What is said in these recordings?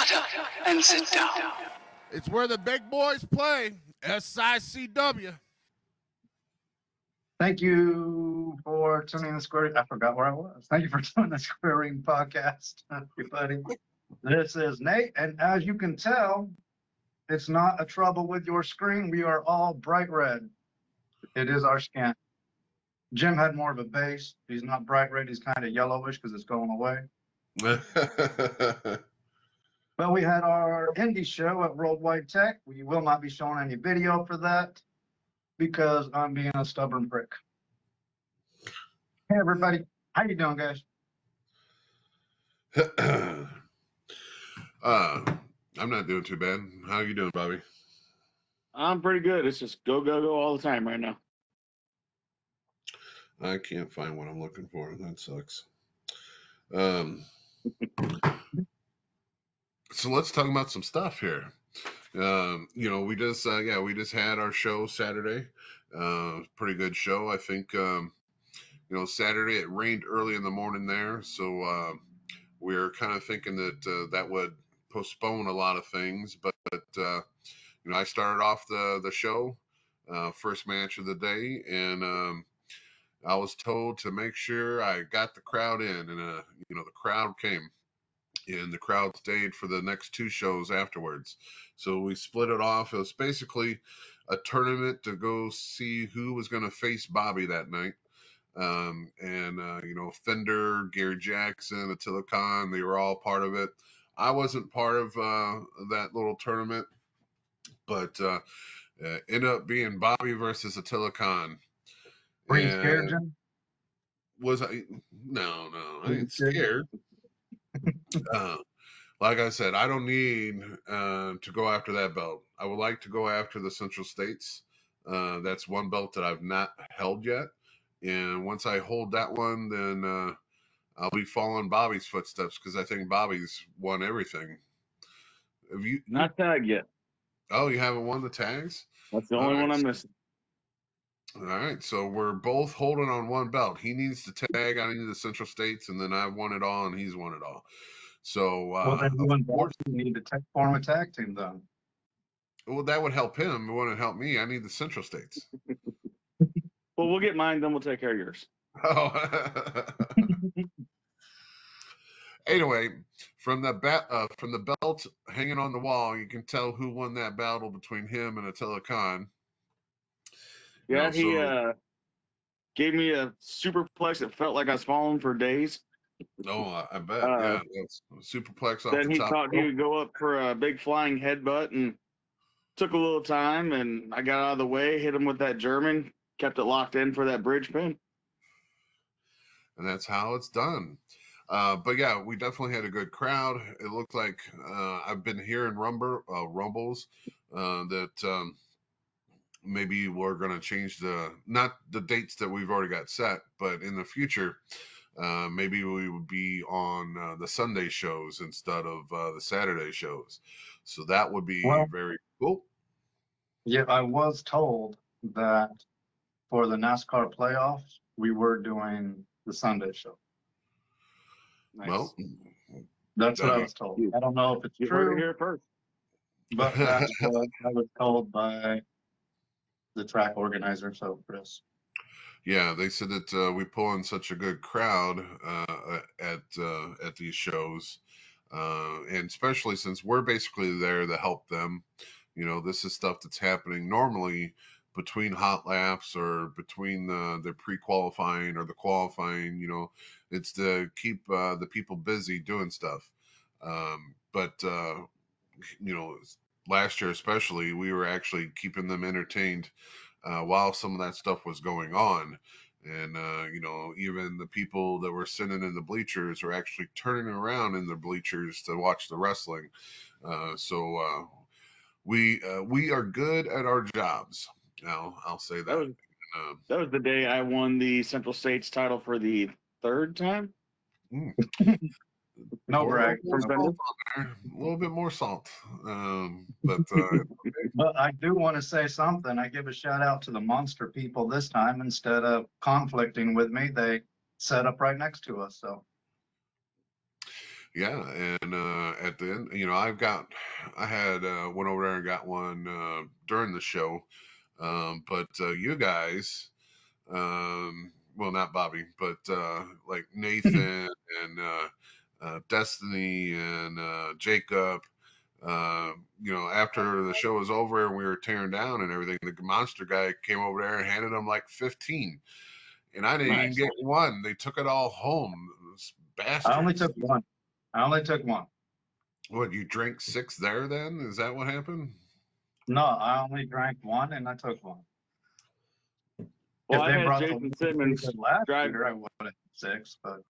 Shut up and sit down. It's where the big boys play. Sicw. Thank you for tuning in the Square. I forgot where I was. Thank you for tuning the Square Ring podcast, everybody. This is Nate, and as you can tell, it's not a trouble with your screen. We are all bright red. It is our skin. Jim had more of a base. He's not bright red. He's kind of yellowish because it's going away. But we had our indie show at Worldwide Tech. We will not be showing any video for that because I'm being a stubborn prick. Hey, everybody. How you doing, guys? I'm not doing too bad. How you doing, Bobby? I'm pretty good. It's just go, go, go all the time right now. I can't find what I'm looking for. That sucks. So let's talk about some stuff here. We just had our show Saturday. Pretty good show. I think, Saturday it rained early in the morning there. So we're kind of thinking that that would postpone a lot of things. But I started off the show, first match of the day, and I was told to make sure I got the crowd in, and the crowd came, and the crowd stayed for the next two shows afterwards. So we split it off. It was basically a tournament to go see who was going to face Bobby that night. Fender, Gary Jackson, Attila Khan, they were all part of it. I wasn't part of that little tournament, but ended up being Bobby versus Attila Khan. Were you scared, Jim? Was I? No, I ain't scared. Like I said, I don't need to go after that belt. I would like to go after the Central States. That's one belt that I've not held yet. And once I hold that one, then I'll be following Bobby's footsteps because I think Bobby's won everything. Have you not tagged yet? Oh, you haven't won the tags? That's the only one I'm missing. All right, so we're both holding on one belt. He needs the tag, I need the Central States, and then I've won it all, and he's won it all. So, then you and Bobby need to form a tag team, then. Well, that would help him. It wouldn't help me. I need the Central States. Well, we'll get mine, then we'll take care of yours. Oh. Anyway, from the belt hanging on the wall, you can tell who won that battle between him and Attila Khan. Yeah, he gave me a superplex that felt like I was falling for days. Oh, I bet. Yeah, that's superplex off then the he top. thought he would go up for a big flying headbutt, and took a little time, and I got out of the way, hit him with that German, kept it locked in for that bridge pin. And that's how it's done. But yeah, we definitely had a good crowd. It looked like I've been hearing rumbles that maybe we're going to change not the dates that we've already got set, but in the future, maybe we would be on the Sunday shows instead of the Saturday shows. So that would be very cool. Yeah, I was told that for the NASCAR playoffs, we were doing the Sunday show. Nice. Well, that's what I was told. I don't know if it's you true. heard it here first. But that's what I was told by the track organizer, so Chris. Yeah, they said that we pull in such a good crowd at these shows, and especially since we're basically there to help them. This is stuff that's happening normally between hot laps or between the pre-qualifying or the qualifying. It's to keep the people busy doing stuff. But last year especially, we were actually keeping them entertained while some of that stuff was going on. And, even the people that were sitting in the bleachers are actually turning around in the bleachers to watch the wrestling. So we are good at our jobs. I'll say that. That was the day I won the Central States title for the third time. No brag. A little bit more salt. But I do want to say something. I give a shout out to the Monster people this time. Instead of conflicting with me, they set up right next to us. So Yeah, and at the end, I had went over there and got one during the show, but you guys, well, not Bobby, but like Nathan and Destiny and Jacob. After the show was over and we were tearing down and everything, the monster guy came over there and handed him like 15, and I didn't even Nice. get one. They took it all home. Those bastards. I only took one. What, you drank 6 there then? Is that what happened? No, I only drank one and I took one. Well, If I they had brought the Jason one Simmons they did last drive. year, I would have 6, but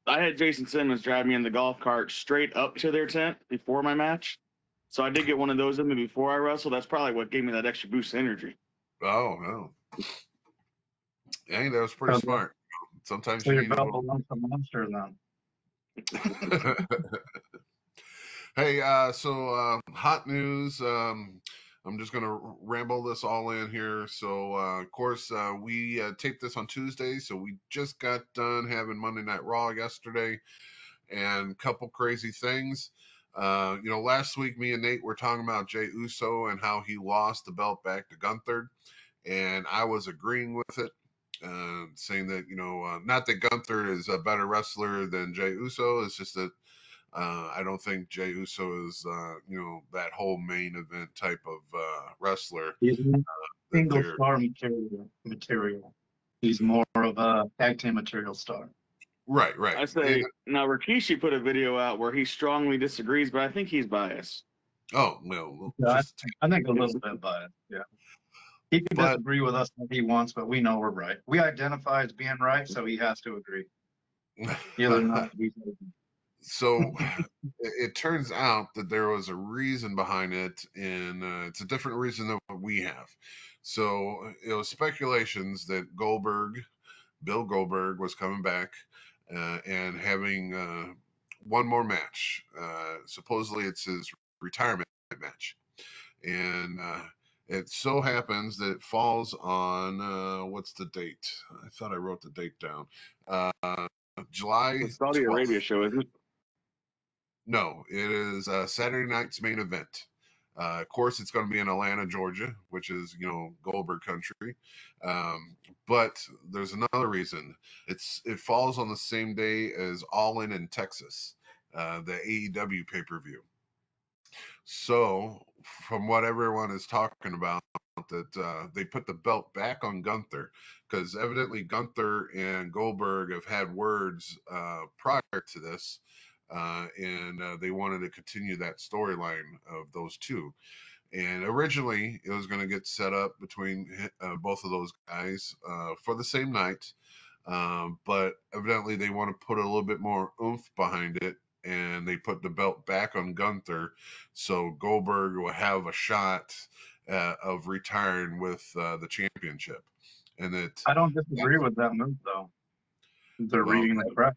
I had Jason Simmons drive me in the golf cart straight up to their tent before my match. So I did get one of those in me before I wrestled. That's probably what gave me that extra boost of energy. Oh, no. Hey, that was pretty smart. Sometimes so you your need a Belleville little. wants a monster then. Hey, so hot news. I'm just gonna ramble this all in here. So, of course, we taped this on Tuesday, so we just got done having Monday Night Raw yesterday, and a couple crazy things. Last week me and Nate were talking about Jey Uso and how he lost the belt back to Gunther, and I was agreeing with it. Saying that, not that Gunther is a better wrestler than Jey Uso. It's just that I don't think Jey Uso is, that whole main event type of wrestler. He's that single they're star material. He's more of a tag team material star. right. I say now Rikishi put a video out where he strongly disagrees, but I think he's biased. Oh well, Yeah, just I think a little bit biased. Yeah, he can but disagree with us if he wants, but we know we're right. We identify as being right, so he has to agree. Either not, he's so it turns out that there was a reason behind it, and it's a different reason than what we have. So it was speculations that Bill Goldberg, was coming back and having one more match. Supposedly it's his retirement match, and it so happens that it falls on what's the date? I thought I wrote the date down. July The Saudi 12th. Arabia show, isn't it? No, it is Saturday night's main event. Of course, it's going to be in Atlanta, Georgia, which is, Goldberg country. But there's another reason. It falls on the same day as All In Texas, the AEW pay-per-view. So, from what everyone is talking about, that they put the belt back on Gunther, because evidently Gunther and Goldberg have had words prior to this, and they wanted to continue that storyline of those two. And originally, it was going to get set up between both of those guys for the same night, but evidently they want to put a little bit more oomph behind it, and they put the belt back on Gunther, so Goldberg will have a shot of retiring with the championship. And that I don't disagree with that move, though. They're reading the press.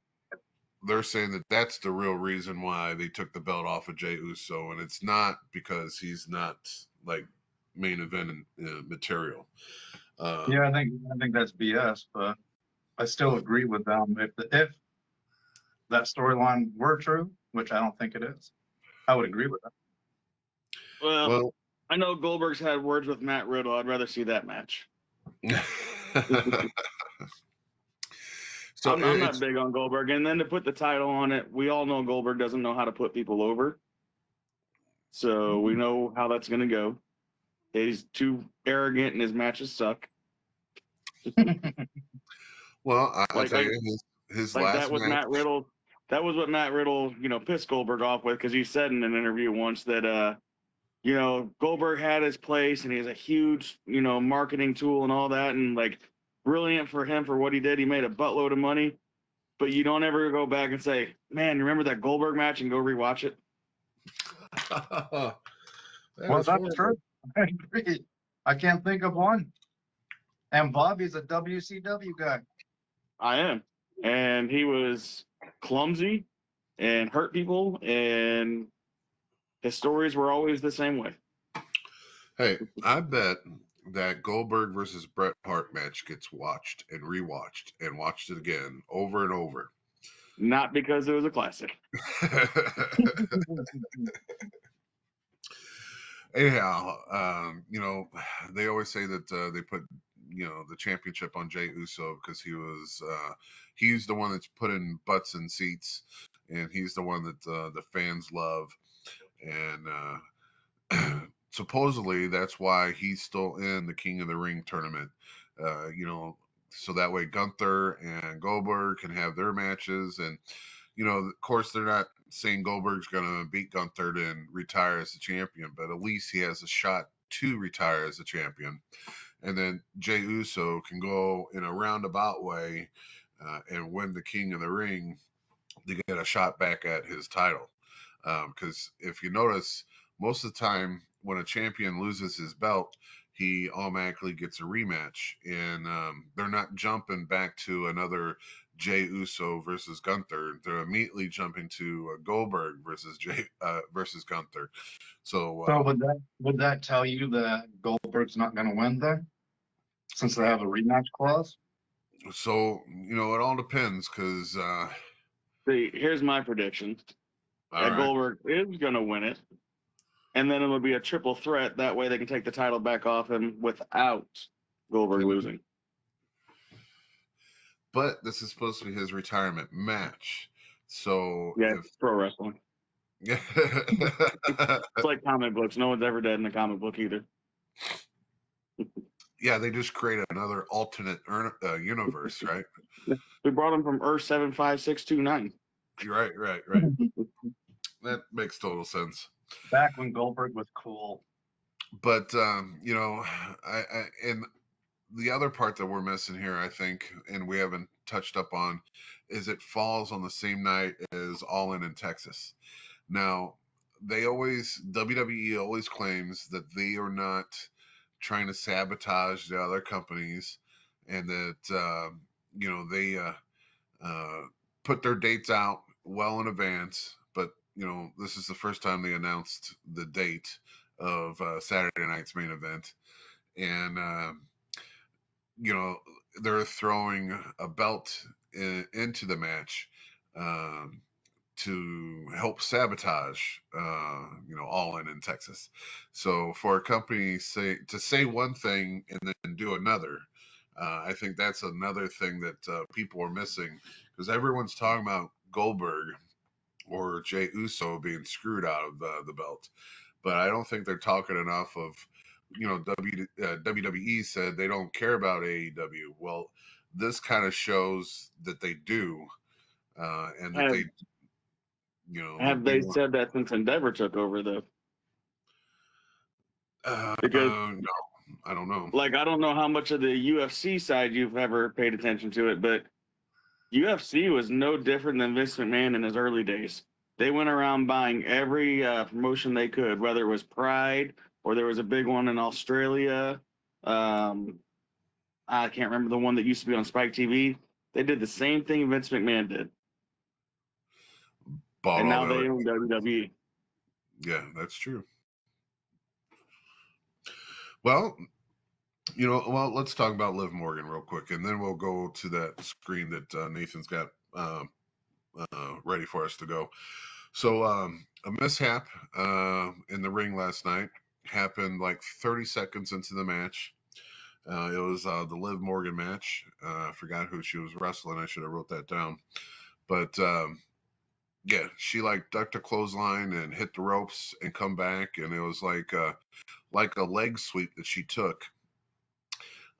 They're saying that that's the real reason why they took the belt off of Jey Uso, and it's not because he's not like main event material. Yeah, I think that's BS, but I still agree with them. If that storyline were true, which I don't think it is, I would agree with that. Well, I know Goldberg's had words with Matt Riddle. I'd rather see that match. So I'm not big on Goldberg. And then to put the title on it, we all know Goldberg doesn't know how to put people over. So we know how that's going to go. He's too arrogant and his matches suck. Well, I'll tell you, his like last that with match. Matt Riddle. That was what Matt Riddle, pissed Goldberg off with, because he said in an interview once that, Goldberg had his place and he's a huge, marketing tool and all that. And like, brilliant for him for what he did. He made a buttload of money, but you don't ever go back and say, man, you remember that Goldberg match, and go rewatch it. Well, that's true. I agree. I can't think of one. And Bobby's a WCW guy. I am. And he was clumsy and hurt people, and his stories were always the same way. Hey, I bet that Goldberg versus Bret Hart match gets watched and rewatched and watched it again over and over. not because it was a classic. Anyhow, they always say that they put, the championship on Jey Uso because he's the one that's putting butts in seats, and he's the one that the fans love, and supposedly that's why he's still in the King of the Ring tournament. So that way Gunther and Goldberg can have their matches, and of course, they're not saying Goldberg's going to beat Gunther and retire as the champion, but at least he has a shot to retire as a champion. And then Jey Uso can go in a roundabout way and win the King of the Ring to get a shot back at his title. Because if you notice, most of the time when a champion loses his belt, he automatically gets a rematch, and they're not jumping back to another Jey Uso versus Gunther. They're immediately jumping to Goldberg versus versus Gunther. So would that tell you that Goldberg's not going to win then, since they have a rematch clause? So it all depends, because See, here's my prediction. That Goldberg is going to win it, and then it'll be a triple threat. That way they can take the title back off him without Goldberg losing. But this is supposed to be his retirement match. So yeah, it's pro wrestling. Yeah. It's like comic books. No one's ever dead in a comic book either. Yeah, they just create another alternate universe, right? We brought him from Earth 75629. Right. That makes total sense. Back when Goldberg was cool. But I and the other part that we're missing here, I think, and we haven't touched up on, is it falls on the same night as All In Texas. Now, WWE always claims that they are not trying to sabotage the other companies, and that they put their dates out well in advance. But this is the first time they announced the date of Saturday night's main event, and they're throwing a belt into the match to help sabotage All In Texas. So for a company to say one thing and then do another, I think that's another thing that people are missing, because everyone's talking about Goldberg or Jey Uso being screwed out of the belt, but I don't think they're talking enough of WWE said they don't care about AEW. Well, this kind of shows that they do, and that they have they said that since Endeavor took over, though? Because no, I don't know. Like, I don't know how much of the UFC side you've ever paid attention to it, but UFC was no different than Vince McMahon in his early days. They went around buying every promotion they could, whether it was Pride or there was a big one in Australia. I can't remember the one that used to be on Spike TV. They did the same thing Vince McMahon did. And now they own WWE. Yeah, that's true. Well, let's talk about Liv Morgan real quick, and then we'll go to that screen that Nathan's got ready for us to go. So a mishap in the ring last night happened like 30 seconds into the match. It was the Liv Morgan match. I forgot who she was wrestling. I should have wrote that down. But yeah, she ducked a clothesline and hit the ropes and come back, and it was like a leg sweep that she took.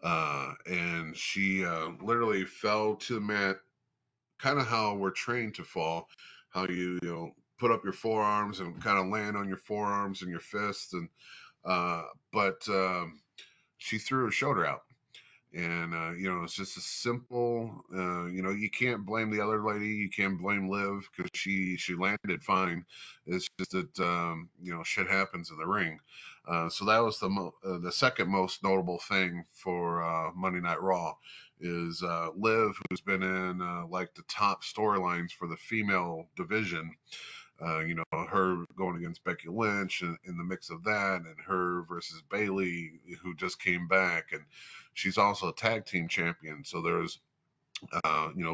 And she literally fell to the mat, kind of how we're trained to fall, how you put up your forearms and kind of land on your forearms and your fists, and but she threw her shoulder out. And it's just a simple, you can't blame the other lady, you can't blame Liv, because she landed fine. It's just that shit happens in the ring. So that was the second most notable thing for Monday Night Raw, is Liv, who's been in the top storylines for the female division. Her going against Becky Lynch in the mix of that, and her versus Bayley, who just came back, and she's also a tag team champion. So there's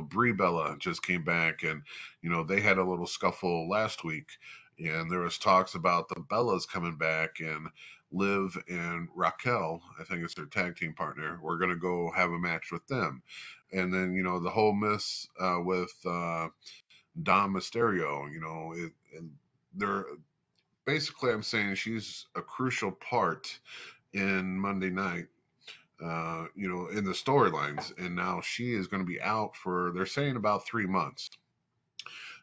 Brie Bella just came back, and they had a little scuffle last week, and there was talks about the Bellas coming back, and Liv and Raquel, I think it's their tag team partner, we're gonna go have a match with them, and then the whole mess with Dom Mysterio, and they're basically, I'm saying she's a crucial part in Monday night, in the storylines. And now she is going to be out for, they're saying, about 3 months.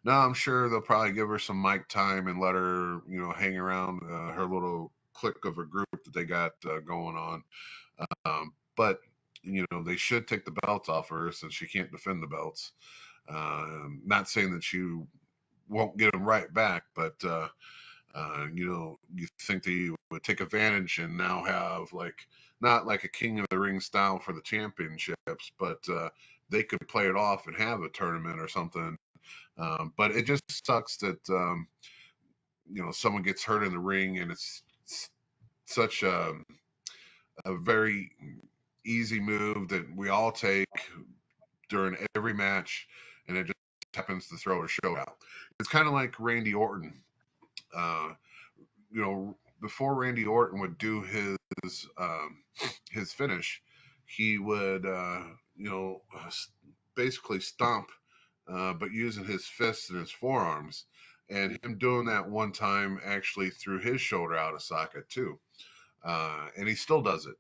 Now, I'm sure they'll probably give her some mic time and let her, hang around her little clique of a group that they got going on. But, they should take the belts off her since she can't defend the belts. Not saying that she won't get them right back, but you think they would take advantage and now have not like a King of the Ring style for the championships, but they could play it off and have a tournament or something. But it just sucks that someone gets hurt in the ring, and it's such a very easy move that we all take during every match, and it just happens to throw a show out. It's kind of like Randy Orton. Before Randy Orton would do his finish, he would basically stomp, but using his fists and his forearms. And him doing that one time actually threw his shoulder out of socket too, and he still does it.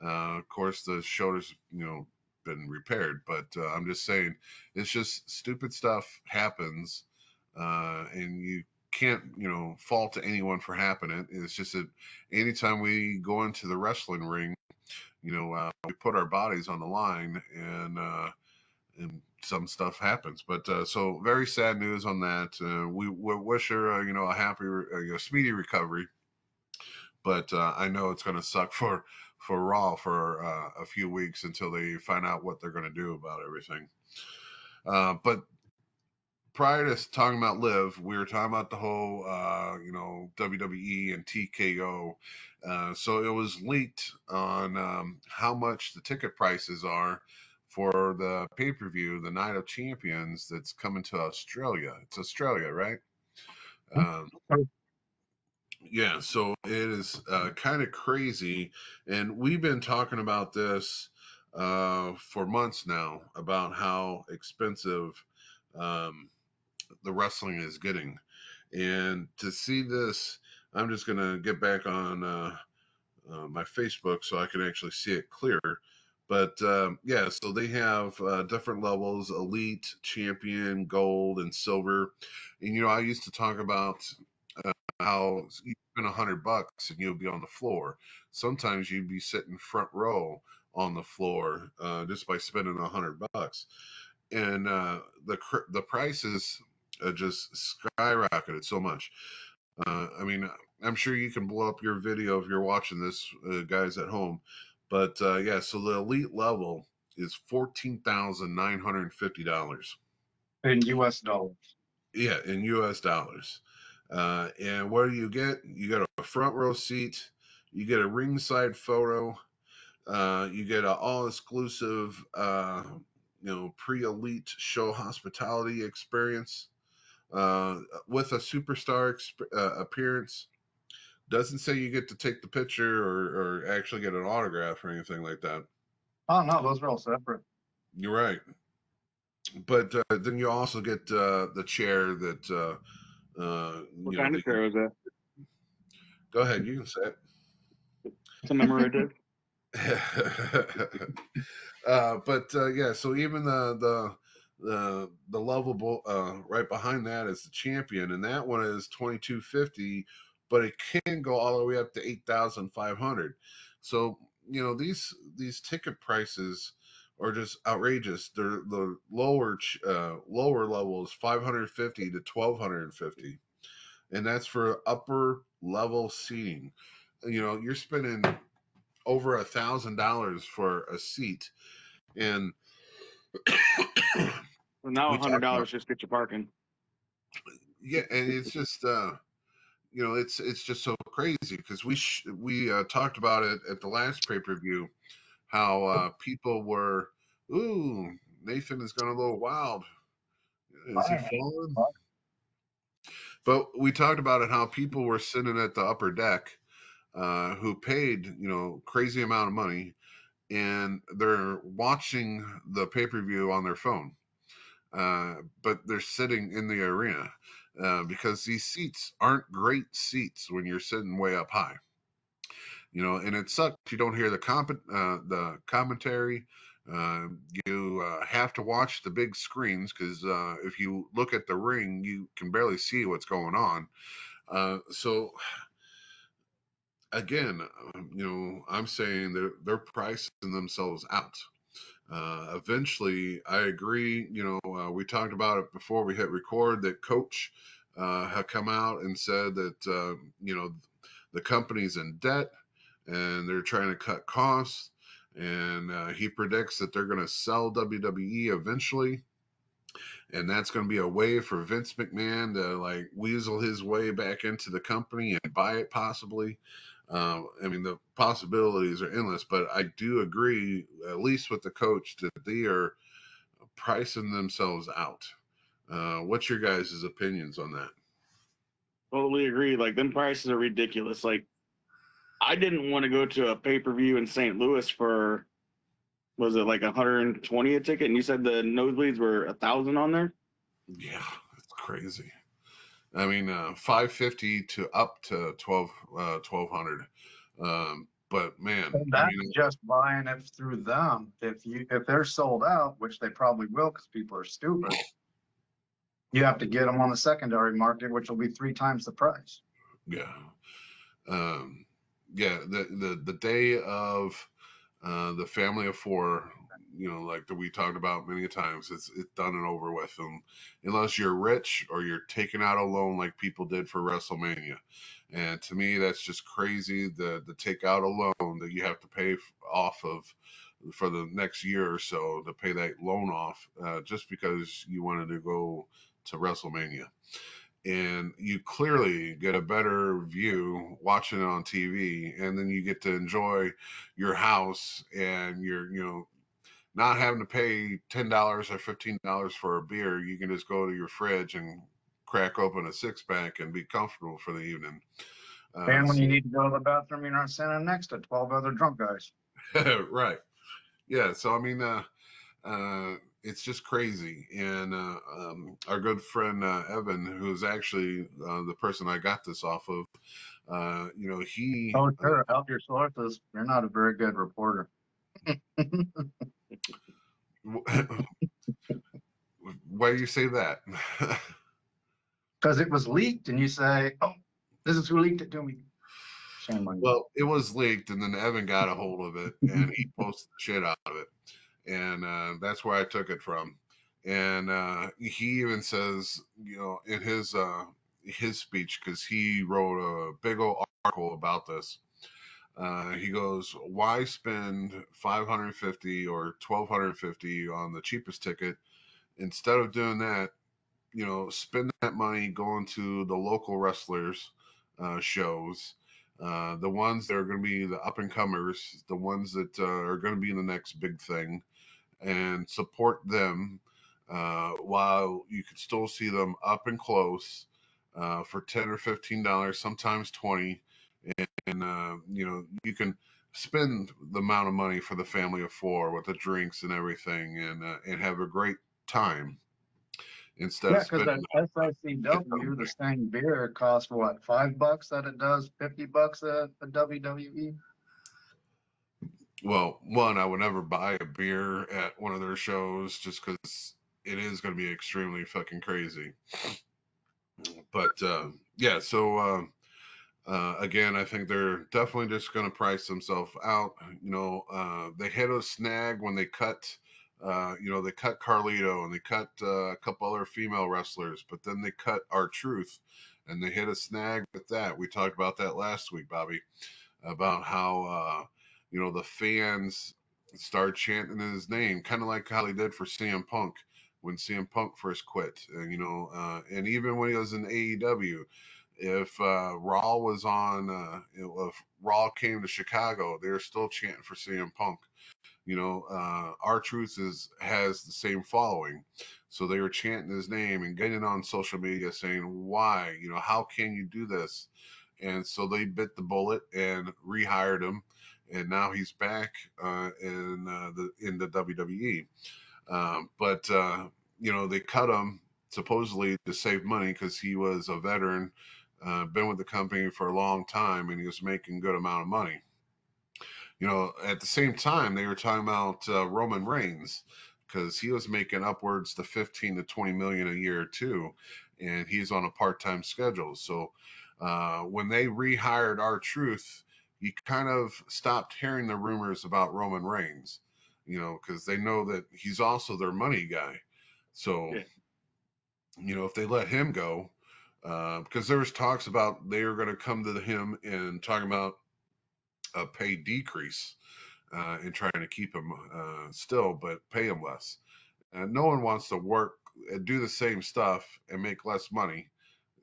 Of course, the shoulder's been repaired, but I'm just saying, it's just stupid stuff happens, and you can't fault anyone for happening. It's just that anytime we go into the wrestling ring, we put our bodies on the line, and some stuff happens. But so very sad news on that. We wish her a happy speedy recovery, but I know it's going to suck for Raw for a few weeks until they find out what they're going to do about everything. But prior to talking about Liv, we were talking about the whole, WWE and TKO. So it was leaked on how much the ticket prices are for the pay-per-view, the Night of Champions, that's coming to Australia. It's Australia, right? Yeah, so it is kind of crazy. And we've been talking about this for months now, about how expensive the wrestling is getting. And to see this, I'm just going to get back on my Facebook so I can actually see it clear. But yeah, so they have different levels: elite, champion, gold, and silver. And I used to talk about how you spend $100 and you'll be on the floor. Sometimes you'd be sitting front row on the floor just by spending $100. And the prices just skyrocketed so much. I mean, I'm sure you can blow up your video if you're watching this, guys at home. But yeah, so the elite level is $14,950 in U.S. dollars. Yeah, in U.S. dollars. And what do you get? You get a front row seat. You get a ringside photo. You get an all-exclusive, pre-elite show hospitality experience with a superstar appearance. Doesn't say you get to take the picture or actually get an autograph or anything like that. Oh no, those are all separate. You're right. But then you also get the chair that. What kind of chair was that? Go ahead, you can say it. It's commemorative. But yeah, so even the level right behind that is the champion, and that one is $2,250, but it can go all the way up to $8,500. So these ticket prices are just outrageous. They're the lower level is $550 to $1,250, and that's for upper level seating. You're spending over $1,000 for a seat, and Well, now $100 just get you parking. Yeah, and it's just it's just so crazy because we talked about it at the last pay-per-view, how people were, ooh, Nathan is going a little wild. Is he Fine. falling? But we talked about it, how people were sitting at the upper deck who paid, crazy amount of money, and they're watching the pay-per-view on their phone. But they're sitting in the arena because these seats aren't great seats when you're sitting way up high. And it sucks. You don't hear the commentary. You have to watch the big screens because if you look at the ring, you can barely see what's going on. So again, I'm saying they're pricing themselves out. Eventually, I agree. We talked about it before we hit record that Coach had come out and said that the company's in debt and they're trying to cut costs, and he predicts that they're going to sell WWE eventually, and that's going to be a way for Vince McMahon to like weasel his way back into the company and buy it possibly. The possibilities are endless, but I do agree, at least with the Coach, that they are pricing themselves out. What's your guys' opinions on that? Totally agree. Like, them prices are ridiculous. Like, I didn't want to go to a pay-per-view in St. Louis for, was it like 120 a ticket? And you said the nosebleeds were 1,000 on there? Yeah, it's crazy. $550 to up to 1,200. But man, And that's just buying it through them. If they're sold out, which they probably will because people are stupid, you have to get them on the secondary market, which will be 3 times the price. yeah. The day of the family of 4, like that we talked about many times, it's done and over with. Unless you're rich or you're taking out a loan like people did for WrestleMania. And to me, that's just crazy, the take out a loan that you have to pay off of for the next year or so to pay that loan off just because you wanted to go to WrestleMania. And you clearly get a better view watching it on TV, and then you get to enjoy your house, and you're not having to pay $10 or $15 for a beer. You can just go to your fridge and crack open a 6-pack and be comfortable for the evening. And when you need to go to the bathroom, you're not standing next to 12 other drunk guys. Right. Yeah. So it's just crazy. And our good friend Evan, who's actually the person I got this off of, he. Oh, sure. Help your sources. You're not a very good reporter. Why do you say that? Because it was leaked, and you say, "Oh, this is who leaked it to me." Shame on you. Well, it was leaked, and then Evan got a hold of it, and he posted the shit out of it. And that's where I took it from. And he even says, in his speech, because he wrote a big old article about this. He goes, "Why spend $550 or $1,250 on the cheapest ticket instead of doing that? Spend that money going to the local wrestlers shows." The ones that are going to be the up and comers, the ones that are going to be the next big thing, and support them while you could still see them up and close for $10 or $15, sometimes 20, and you can spend the amount of money for the family of 4 with the drinks and everything, and have a great time instead of because spending. at SICW, the same beer costs what, $5 that it does $50 at the WWE. Well, one, I would never buy a beer at one of their shows just because it is going to be extremely fucking crazy. But yeah, so again, I think they're definitely just going to price themselves out. They hit a snag when they cut, they cut Carlito, and they cut a couple other female wrestlers, but then they cut R-Truth, and they hit a snag with that. We talked about that last week, Bobby, about how the fans started chanting his name, kind of like how they did for CM Punk when CM Punk first quit, and and even when he was in AEW, if Raw was on, if Raw came to Chicago, they're still chanting for CM Punk. R-Truth has the same following, so they were chanting his name and getting on social media saying, "Why? How can you do this?" And so they bit the bullet and rehired him, and now he's back in the WWE. But they cut him supposedly to save money because he was a veteran, been with the company for a long time, and he was making good amount of money. At the same time, they were talking about Roman Reigns because he was making upwards to 15 to 20 million a year too, and he's on a part-time schedule. So when they rehired R-Truth, you kind of stopped hearing the rumors about Roman Reigns, because they know that he's also their money guy. So, if they let him go, because there was talks about they were going to come to him and talking about a pay decrease and trying to keep him still, but pay him less. No one wants to work, do the same stuff, and make less money.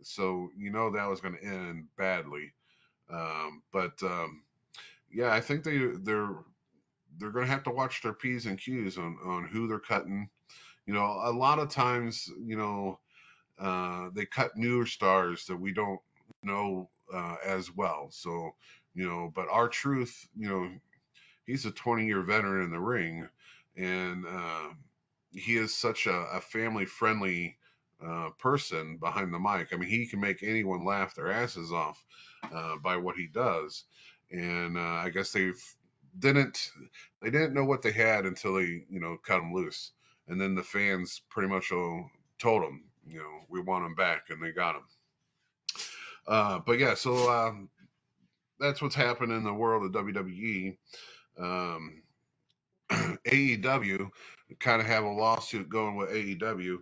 So that was going to end badly. Yeah, I think they're going to have to watch their P's and Q's on who they're cutting. A lot of times, they cut newer stars that we don't know as well. So, but R-Truth, he's a 20-year veteran in the ring, and he is such a family-friendly person behind the mic. I mean, he can make anyone laugh their asses off by what he does. And I guess they didn't know what they had until they cut him loose, and then the fans pretty much told them, we want him back, and they got him. But yeah, so that's what's happened in the world of WWE. AEW kind of have a lawsuit going with AEW.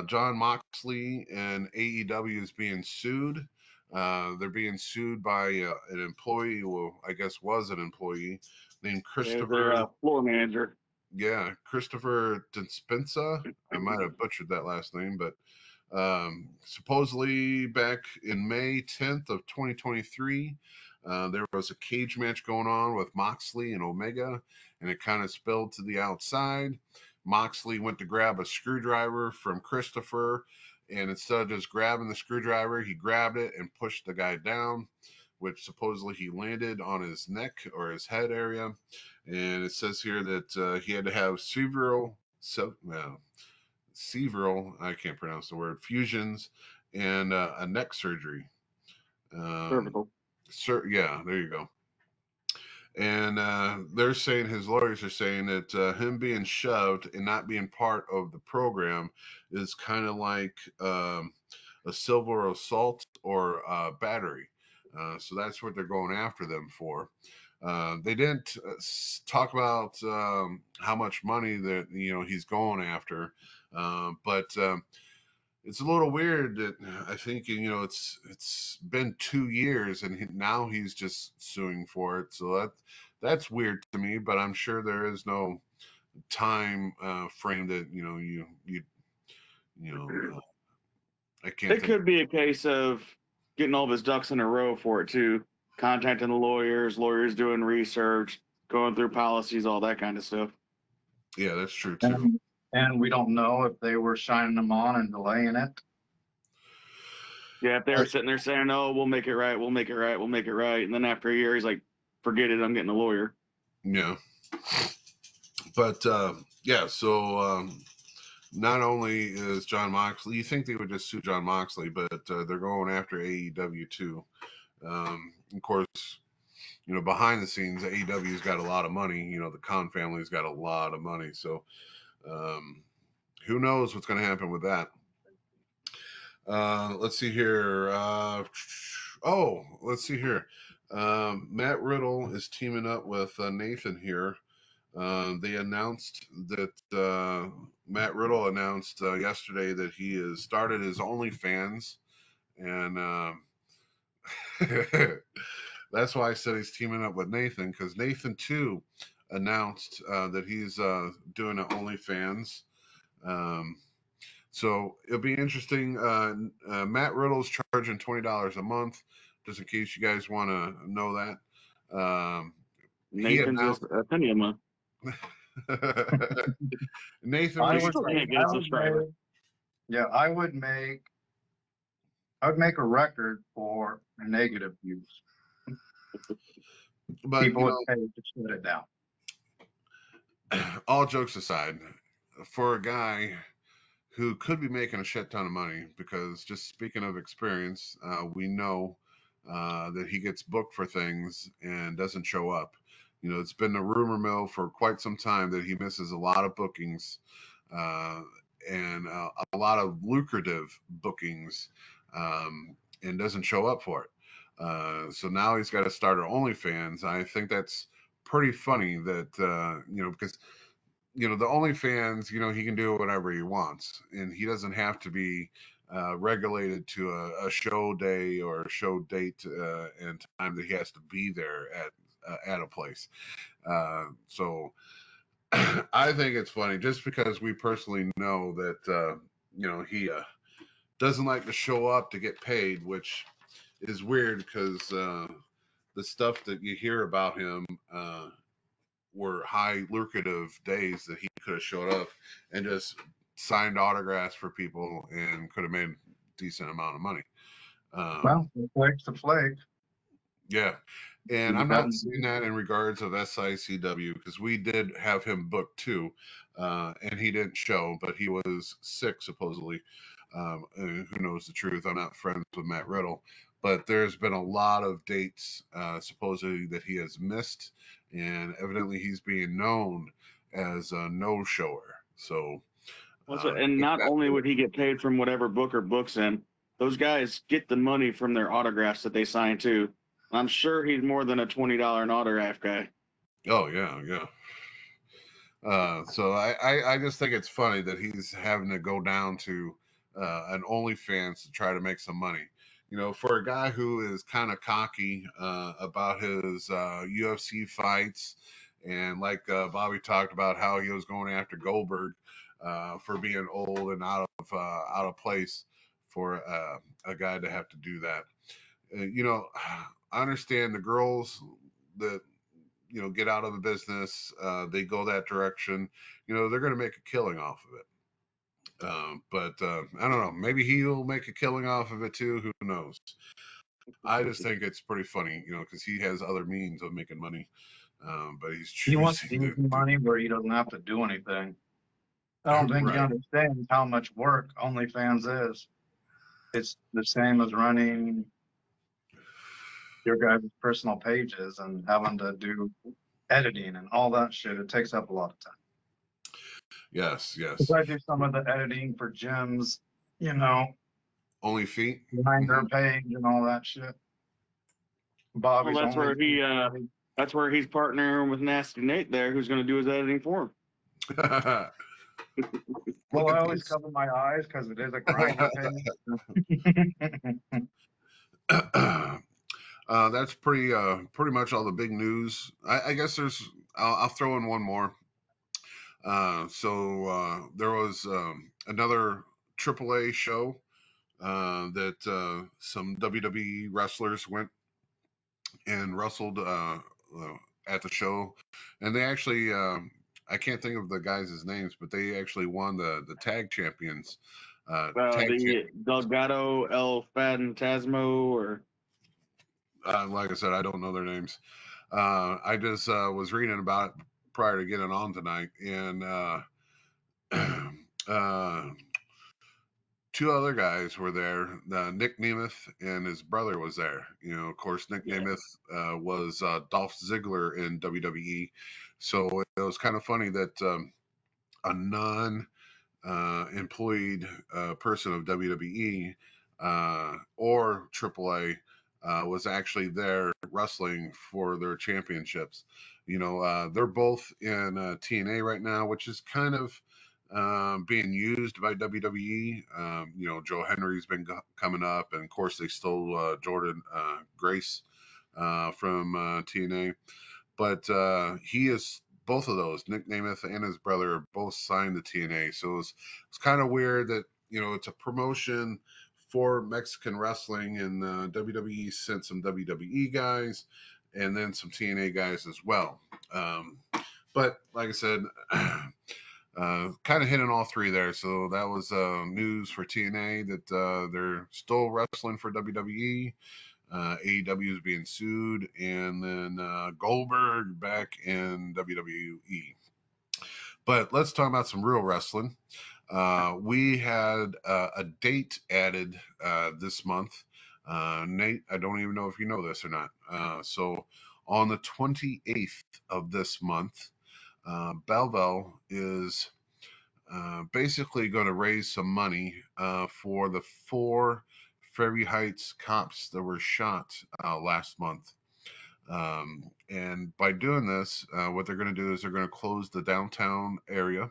John Moxley and AEW is being sued. They're being sued by an employee, who I guess was an employee, named Christopher. Their floor manager. Yeah, Christopher Dispenza. I might have butchered that last name, but supposedly back in May 10th of 2023, there was a cage match going on with Moxley and Omega, and it kind of spilled to the outside. Moxley went to grab a screwdriver from Christopher, and instead of just grabbing the screwdriver, he grabbed it and pushed the guy down, which supposedly he landed on his neck or his head area. And it says here that he had to have several, I can't pronounce the word, fusions and a neck surgery. Cervical. Yeah, there you go. And they're saying, his lawyers are saying that him being shoved and not being part of the program is kind of like a silver assault or battery. So that's what they're going after them for. They didn't talk about how much money that he's going after, but it's a little weird that I think it's been 2 years and now he's just suing for it. So that's weird to me. But I'm sure there is no time frame that I can't. It could be a case of getting all of his ducks in a row for it too. Contacting the lawyers doing research, going through policies, all that kind of stuff. Yeah, that's true too. And we don't know if they were shining them on and delaying it. Yeah, if they were sitting there saying, "Oh, we'll make it right, we'll make it right, we'll make it right," and then after a year, he's like, "Forget it, I'm getting a lawyer." Yeah. But yeah, so not only is John Moxley, you think they would just sue John Moxley, but they're going after AEW too. Of course, behind the scenes, AEW's got a lot of money. The Khan family's got a lot of money. So who knows what's going to happen with that. Let's see here. Let's see here. Matt Riddle is teaming up with Nathan here. They announced that Matt Riddle announced yesterday that he has started his OnlyFans, and that's why I said he's teaming up with Nathan, because Nathan too announced that he's doing an OnlyFans. So it'll be interesting. Matt Riddle's charging $20 a month, just in case you guys want to know that. He Nathan's announced. is a penny a month. Nathan, I You would still make, can't get a subscriber. I would make a record for negative views. but People you would know, pay to shut it down. all jokes aside, for a guy who could be making a shit ton of money, because just speaking of experience, we know that he gets booked for things and doesn't show up. You know, it's been a rumor mill for quite some time that he misses a lot of bookings and a lot of lucrative bookings and doesn't show up for it. So now he's got to start an OnlyFans. I think that's pretty funny that, you know, because the OnlyFans, he can do whatever he wants, and he doesn't have to be regulated to a show day or a show date and time that he has to be there at a place. So I think it's funny just because we personally know that he doesn't like to show up to get paid, which is weird because the stuff that you hear about him. Were high lucrative days that he could have showed up and just signed autographs for people and could have made a decent amount of money. Well, it flakes to flake. Yeah. And I'm not saying that in regards of SICW, because we did have him booked too, and he didn't show, but he was sick supposedly. And who knows the truth? I'm not friends with Matt Riddle, but there's been a lot of dates supposedly that he has missed, and evidently he's being known as a no-shower. So, And not only would he get paid from whatever booker books him, those guys get the money from their autographs that they sign too. I'm sure he's more than a $20 an autograph guy. Oh yeah, yeah. So I just think it's funny that he's having to go down to an OnlyFans to try to make some money. For a guy who is kind of cocky about his UFC fights, and like Bobby talked about how he was going after Goldberg for being old and out of place for a guy to have to do that. I understand the girls that get out of the business, they go that direction. They're going to make a killing off of it. But I don't know. Maybe he'll make a killing off of it too. Who knows? I just think it's pretty funny, because he has other means of making money. But he's He wants choosing to money where he doesn't have to do anything. I don't think he understands how much work OnlyFans is. It's the same as running your guys' personal pages and having to do editing and all that shit. It takes up a lot of time. Yes. If I do some of the editing for Jim's, Only feet reminder page and all that shit. Bobby's that's where that's where he's partnering with Nasty Nate there, who's going to do his editing for him. Well, I always cover my eyes because it is a grinder page. That's pretty much all the big news. I guess I'll throw in one more. So there was another AAA show that some WWE wrestlers went and wrestled at the show, and they actually I can't think of the guys' names, but they actually won the tag champions. Delgado El Fantasmo, or like I said, I don't know their names. I just was reading about it prior to getting on tonight, and two other guys were there. Nick Nemeth and his brother was there. Of course, Nick Nemeth was Dolph Ziggler in WWE, so it was kind of funny that a non-employed person of WWE or AAA was actually there wrestling for their championships. They're both in TNA right now, which is kind of being used by WWE. Joe Henry's been coming up, and of course they stole Jordan Grace from TNA. But he is both of those, Nick Nemeth and his brother, are both signed to TNA. So it's kind of weird that it's a promotion for Mexican wrestling, and WWE sent some WWE guys and then some TNA guys as well. But like I said, kind of hitting all three there. So that was news for TNA that they're still wrestling for WWE. AEW is being sued, and then Goldberg back in WWE. But let's talk about some real wrestling. We had a date added this month. Nate, I don't even know if you know this or not. So on the 28th of this month, Belleville is basically going to raise some money for the 4 Ferry Heights cops that were shot last month. And by doing this, what they're going to do is they're going to close the downtown area.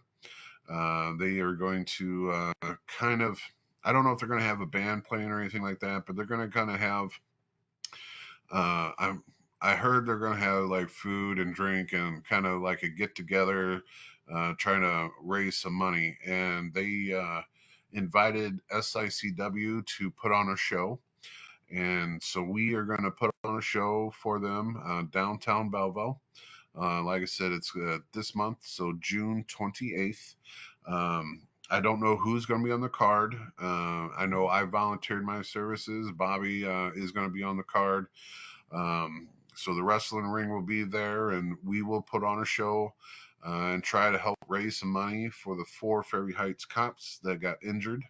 They are going to kind of, I don't know if they're going to have a band playing or anything like that, but they're going to kind of have, I heard they're going to have like food and drink and kind of like a get together, trying to raise some money. And they invited Sicw to put on a show. And so we are going to put on a show for them downtown Belleville. Like I said, it's this month, so June 28th. I don't know who's going to be on the card. I know I volunteered my services. Bobby is going to be on the card. So the wrestling ring will be there, and we will put on a show and try to help raise some money for the 4 Ferry Heights cops that got injured.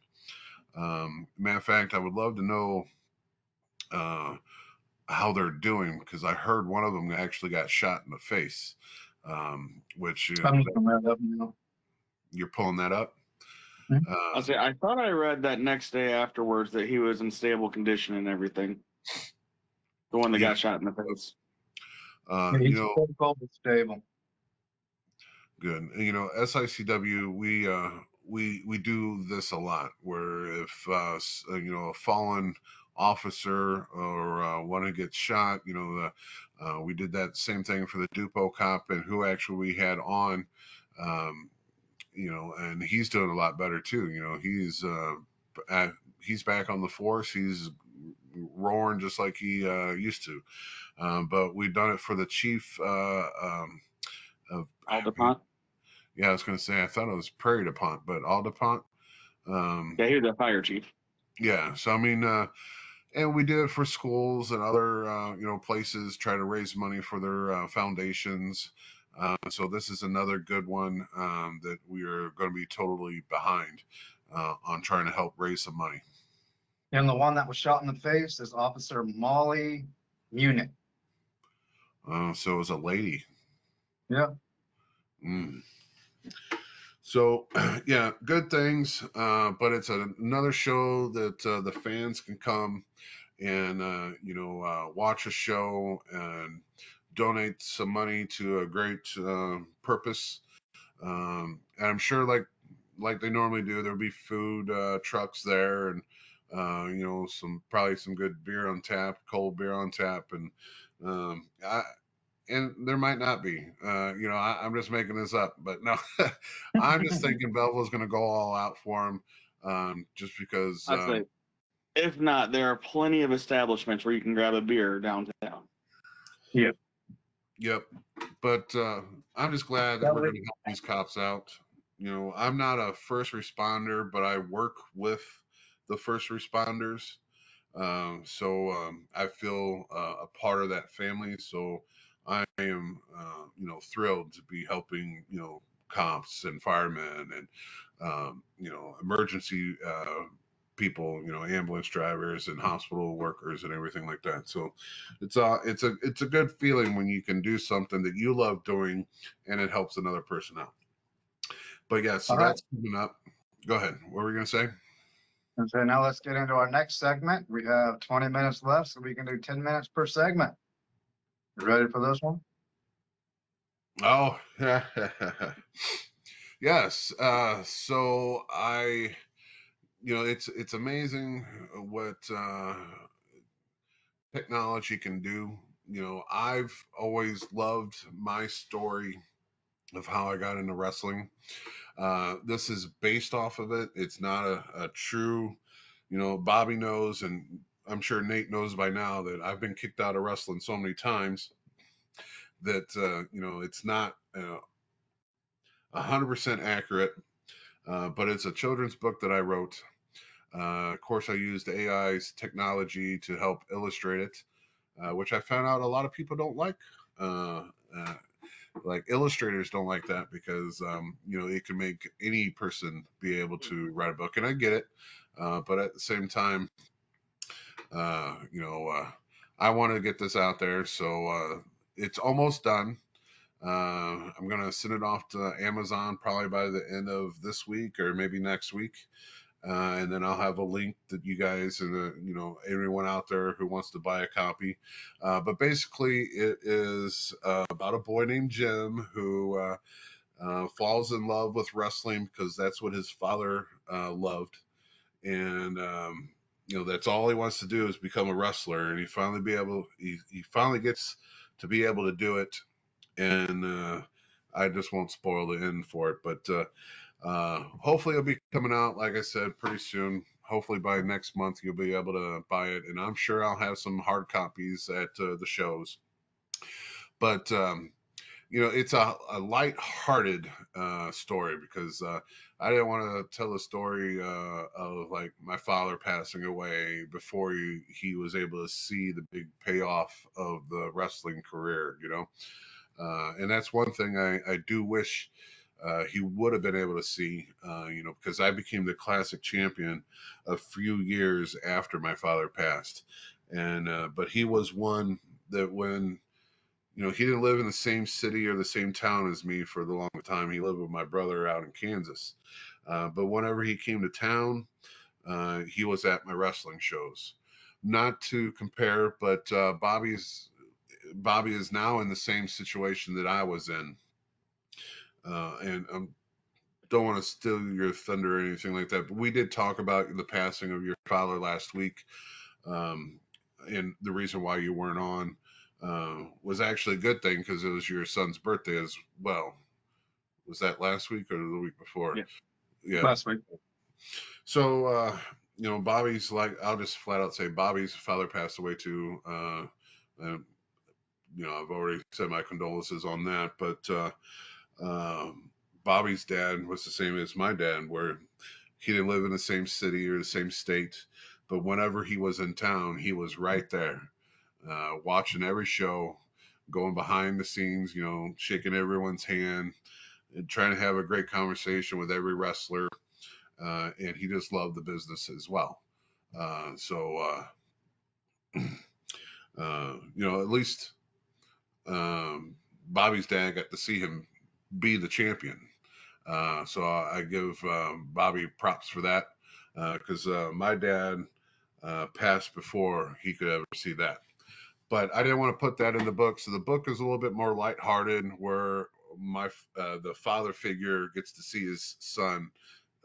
Matter of fact, I would love to know how they're doing, because I heard one of them actually got shot in the face, which I'm looking that up now. you're pulling that up. I'll say, I thought I read that next day afterwards that he was in stable condition and everything. The one that got shot in the face. He's stable. Good. Sicw, we do this a lot, where if a fallen officer or one who gets shot, we did that same thing for the Dupo cop, and who actually we had on, and he's doing a lot better too. He's back on the force. He's roaring just like he used to. But we've done it for the chief of Aldepont? Yeah, I was going to say, I thought it was Prairie DuPont, but Aldepont. Yeah, he was the fire chief. Yeah, so I mean, and we do it for schools and other, places, try to raise money for their foundations. So this is another good one that we are going to be totally behind on trying to help raise some money. And the one that was shot in the face is Officer Molly Munich. So it was a lady. Yeah. So, yeah, good things, but it's another show that the fans can come and, watch a show and donate some money to a great purpose. And I'm sure, like they normally do, there'll be food trucks there, and probably some good beer on tap, cold beer on tap, and and there might not be. I'm just making this up, but no, I'm just thinking Belleville's going to go all out for him, just because. I'd say, if not, there are plenty of establishments where you can grab a beer downtown. Yep. Yep. But I'm just glad that we're going to help these cops out. I'm not a first responder, but I work with the first responders. So I feel a part of that family. So I am, thrilled to be helping, cops and firemen and, emergency people, ambulance drivers and hospital workers and everything like that. So it's a good feeling when you can do something that you love doing and it helps another person out. But yeah, so that's coming up. Go ahead. What were we going to say? And so now let's get into our next segment. We have 20 minutes left, so we can do 10 minutes per segment. You ready for this one? Oh, yes. So it's amazing what technology can do. I've always loved my story of how I got into wrestling. This is based off of it. It's not a true, Bobby knows, and I'm sure Nate knows by now that I've been kicked out of wrestling so many times that, it's not 100% accurate, but it's a children's book that I wrote. Of course, I used AI's technology to help illustrate it, which I found out a lot of people don't like. Like illustrators don't like that because it can make any person be able to write a book, and I get it, but at the same time, I want to get this out there, so it's almost done. I'm gonna send it off to Amazon probably by the end of this week or maybe next week. And then I'll have a link that you guys and everyone out there who wants to buy a copy. But basically, it is about a boy named Jim who falls in love with wrestling because that's what his father loved, and that's all he wants to do is become a wrestler. And he finally gets to be able to do it. And I just won't spoil the end for it, but. Hopefully it'll be coming out, like I said, pretty soon. Hopefully by next month you'll be able to buy it, and I'm sure I'll have some hard copies at the shows. But it's a light-hearted story because I didn't want to tell a story of like my father passing away before he was able to see the big payoff of the wrestling career, and that's one thing I do wish he would have been able to see, because I became the classic champion a few years after my father passed. And, but he was one that when, he didn't live in the same city or the same town as me for the long time. He lived with my brother out in Kansas. But whenever he came to town, he was at my wrestling shows. Not to compare, but Bobby is now in the same situation that I was in. And don't want to steal your thunder or anything like that, but we did talk about the passing of your father last week. And the reason why you weren't on was actually a good thing because it was your son's birthday as well. Was that last week or the week before? Yeah. Last week. So, Bobby's I'll just flat out say Bobby's father passed away too. And, I've already said my condolences on that, but Bobby's dad was the same as my dad, where he didn't live in the same city or the same state, but whenever he was in town, he was right there, watching every show, going behind the scenes, shaking everyone's hand, and trying to have a great conversation with every wrestler, and he just loved the business as well. So, at least Bobby's dad got to see him be the champion. So I give Bobby props for that because my dad passed before he could ever see that. But I didn't want to put that in the book. So the book is a little bit more lighthearted, where the father figure gets to see his son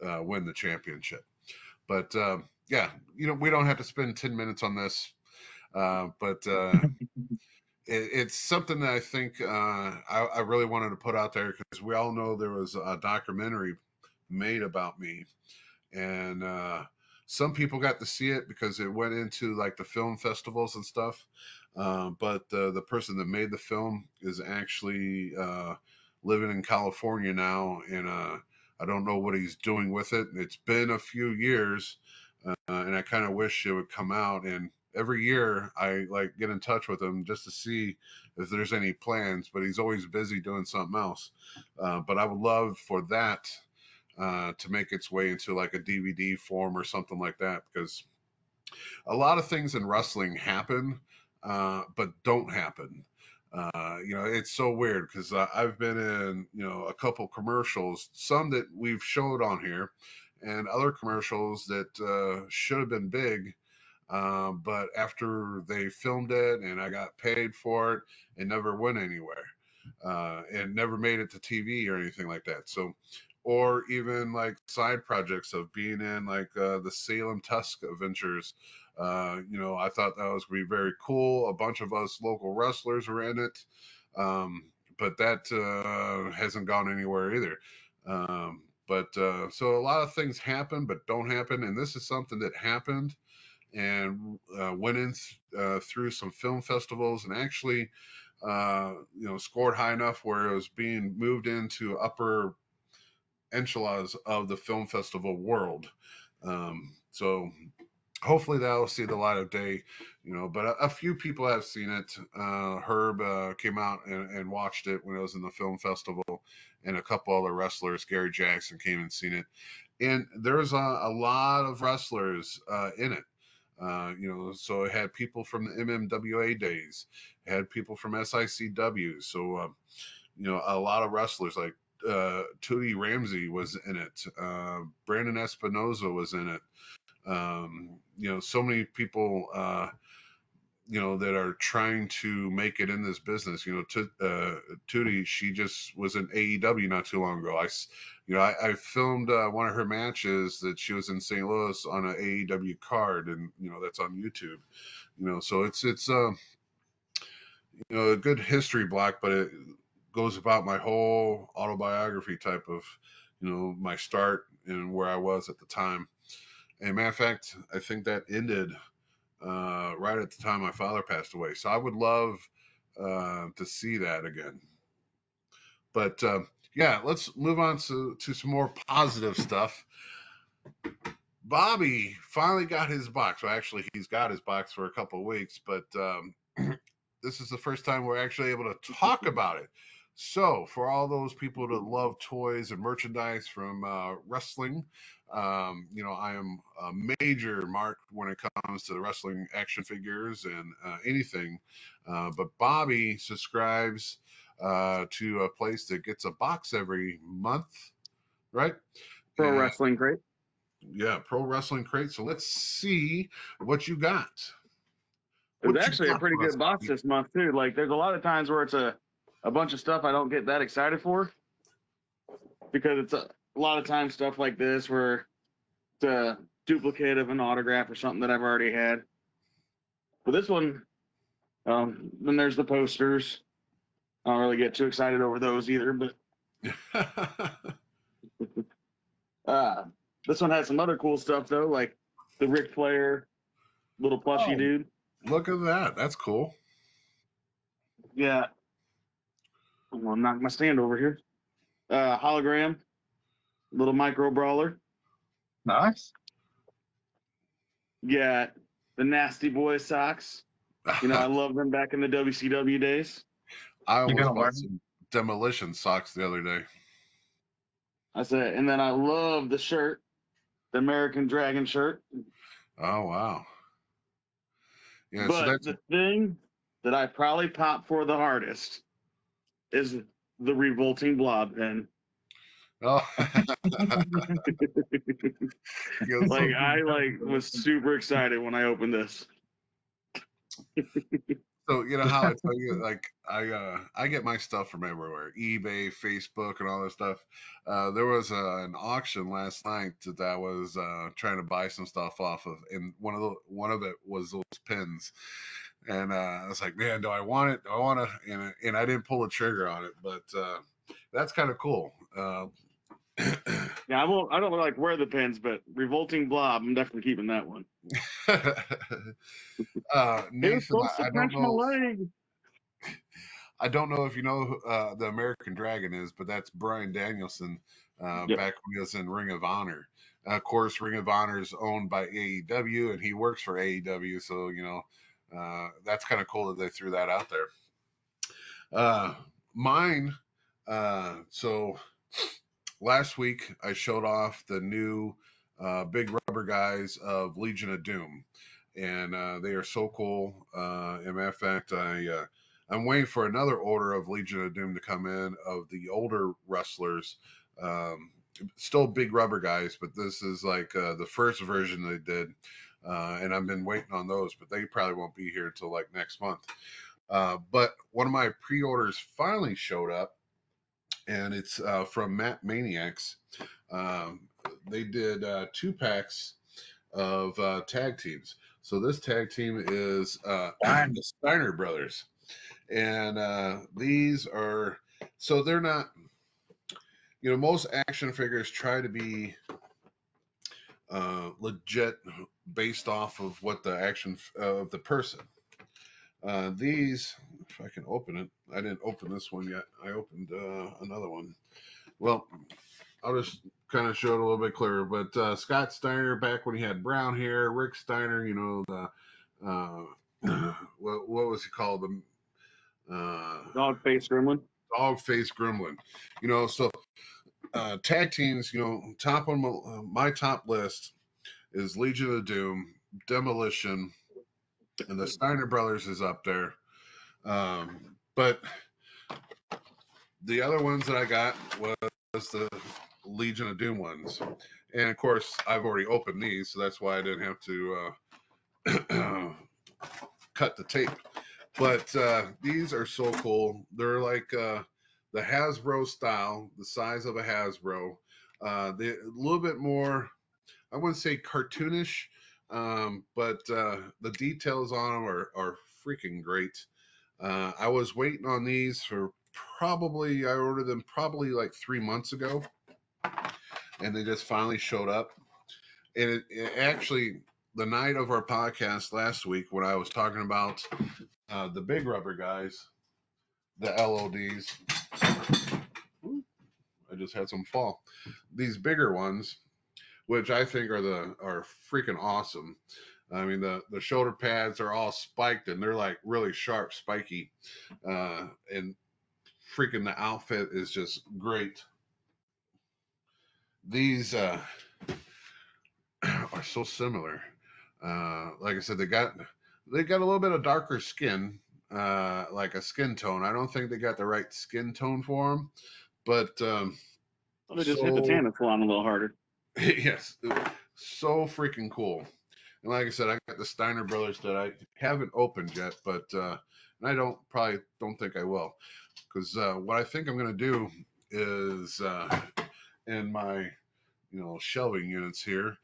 win the championship. But yeah, we don't have to spend 10 minutes on this. But it's something that I think I really wanted to put out there because we all know there was a documentary made about me, and some people got to see it because it went into like the film festivals and stuff. But the person that made the film is actually living in California now, and I don't know what he's doing with it. It's been a few years, and I kind of wish it would come out. And every year I get in touch with him just to see if there's any plans, but he's always busy doing something else. But I would love for that to make its way into like a DVD form or something like that, because a lot of things in wrestling happen, but don't happen. It's so weird because I've been in, a couple commercials, some that we've showed on here, and other commercials that should have been big. But after they filmed it and I got paid for it, it never went anywhere. And never made it to TV or anything like that. So, or even like side projects of being in like the Salem Tusk Adventures. I thought that was going to be very cool. A bunch of us local wrestlers were in it. but that hasn't gone anywhere either. So a lot of things happen, but don't happen. And this is something that happened and went in through some film festivals and actually, scored high enough where it was being moved into upper enchiladas of the film festival world. So hopefully that'll see the light of day, but a few people have seen it. Herb came out and watched it when it was in the film festival, and a couple other wrestlers, Gary Jackson, came and seen it. And there's a lot of wrestlers in it. So it had people from the MMWA days, it had people from SICW. So, a lot of wrestlers like Tootie Ramsey was in it. Brandon Espinoza was in it. So many people, that are trying to make it in this business. Tootie, she just was in AEW not too long ago. I filmed one of her matches that she was in St. Louis on an AEW card, and that's on YouTube. So it's a good history block, but it goes about my whole autobiography type of, my start and where I was at the time. And matter of fact, I think that ended right at the time my father passed away. So I would love to see that again. But yeah, let's move on to some more positive stuff. Bobby finally got his box. Well, actually, he's got his box for a couple of weeks, but this is the first time we're actually able to talk about it. So for all those people that love toys and merchandise from wrestling, I am a major mark when it comes to the wrestling action figures and anything. But Bobby subscribes to a place that gets a box every month, right? Pro Wrestling Crate. Yeah, Pro Wrestling Crate. So let's see what you got. It was actually a pretty good box this month too. Like, there's a lot of times where it's a bunch of stuff I don't get that excited for, because it's a lot of times stuff like this where it's a duplicate of an autograph or something that I've already had. But this one, then there's the posters. I don't really get too excited over those either, but this one has some other cool stuff though, like the Ric Flair little plushie dude. Look at that. That's cool. Yeah. I'm gonna knock my stand over here. Hologram, little micro brawler. Nice. Yeah, the Nasty Boy socks. I love them back in the WCW days. I almost bought some Demolition socks the other day. I said, and then I love the shirt, the American Dragon shirt. Oh wow. Yeah, but so that's the thing that I probably pop for the hardest is the Revolting Blob pen. Oh. I was super excited when I opened this. So how I tell you, like I get my stuff from everywhere, eBay, Facebook, and all this stuff. There was an auction last night that I was trying to buy some stuff off of, and one of it was those pins, and I was like, man, do I want it? Do I want to? And I didn't pull the trigger on it, but that's kind of cool. Yeah, I don't like wear the pins, but Revolting Blob, I'm definitely keeping that one. Nathan, I don't know if you know who, the American Dragon is, but that's Bryan Danielson back when he was in Ring of Honor. Of course, Ring of Honor is owned by AEW, and he works for AEW, so that's kind of cool that they threw that out there. Mine, so last week I showed off the new big rubber guys of Legion of Doom, and they are so cool. As a matter of fact, I'm waiting for another order of Legion of Doom to come in of the older wrestlers. Still big rubber guys, but this is like the first version they did, and I've been waiting on those, but they probably won't be here until like next month. But one of my pre-orders finally showed up, and it's from Matt Maniacs. They did 2 packs of tag teams. So this tag team is the Steiner brothers, and these are So they're not, you know, most action figures try to be legit based off of what the action of the person. These, if I can open it, I didn't open this one yet. I opened another one. Well, I'll just kind of show it a little bit clearer. But Scott Steiner, back when he had brown hair, Rick Steiner, you know, what was he called? The Dog face gremlin. dog face gremlin. You know, so tag teams, you know, top on my top list is Legion of Doom, Demolition, and the Steiner Brothers is up there. But the other ones that I got was the Legion of Doom ones. And of course, I've already opened these, so that's why I didn't have to cut the tape. But these are so cool. They're like the Hasbro style, the size of a Hasbro. They're a little bit more, I wouldn't say cartoonish, but the details on them are freaking great. I was waiting on these for probably, I ordered them probably like 3 months ago, and they just finally showed up. And it actually, the night of our podcast last week, when I was talking about the big rubber guys, the LODs, I just had some fall. These bigger ones, which I think are freaking awesome. I mean, the shoulder pads are all spiked and they're like really sharp, spiky, and freaking the outfit is just great. These are so similar. Like I said, they got a little bit of darker skin, like a skin tone. I don't think they got the right skin tone for them, but Well, they just hit the tannin salon a little harder. yes, so freaking cool. And like I said, I got the Steiner Brothers that I haven't opened yet, but and I probably don't think I will, because what I think I'm gonna do is in my shelving units here,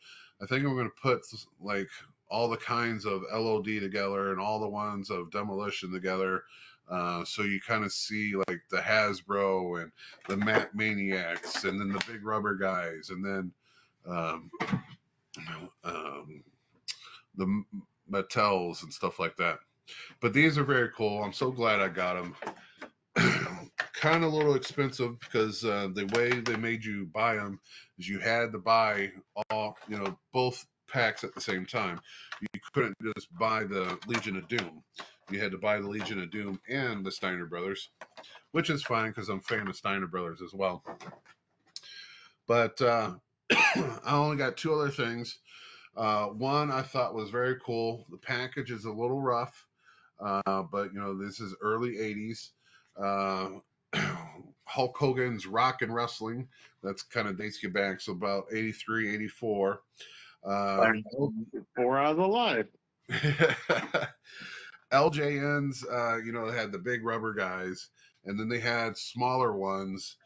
I think I'm gonna put like all the kinds of LOD together and all the ones of Demolition together. So you kind of see like the Hasbro and the Matt Maniacs, and then the big rubber guys, and then the Mattels and stuff like that. But these are very cool. I'm so glad I got them. Kind of a little expensive because the way they made you buy them is you had to buy both packs at the same time. You couldn't just buy the Legion of Doom. You had to buy the Legion of Doom and the Steiner Brothers, which is fine because I'm a fan of Steiner Brothers as well. But I only got two other things. One I thought was very cool. The package is a little rough, but this is early 80s. Hulk Hogan's Rock and Wrestling. That's kind of dates you back, so about 83, 84. 4 hours alive. LJN's, they had the big rubber guys, and then they had smaller ones.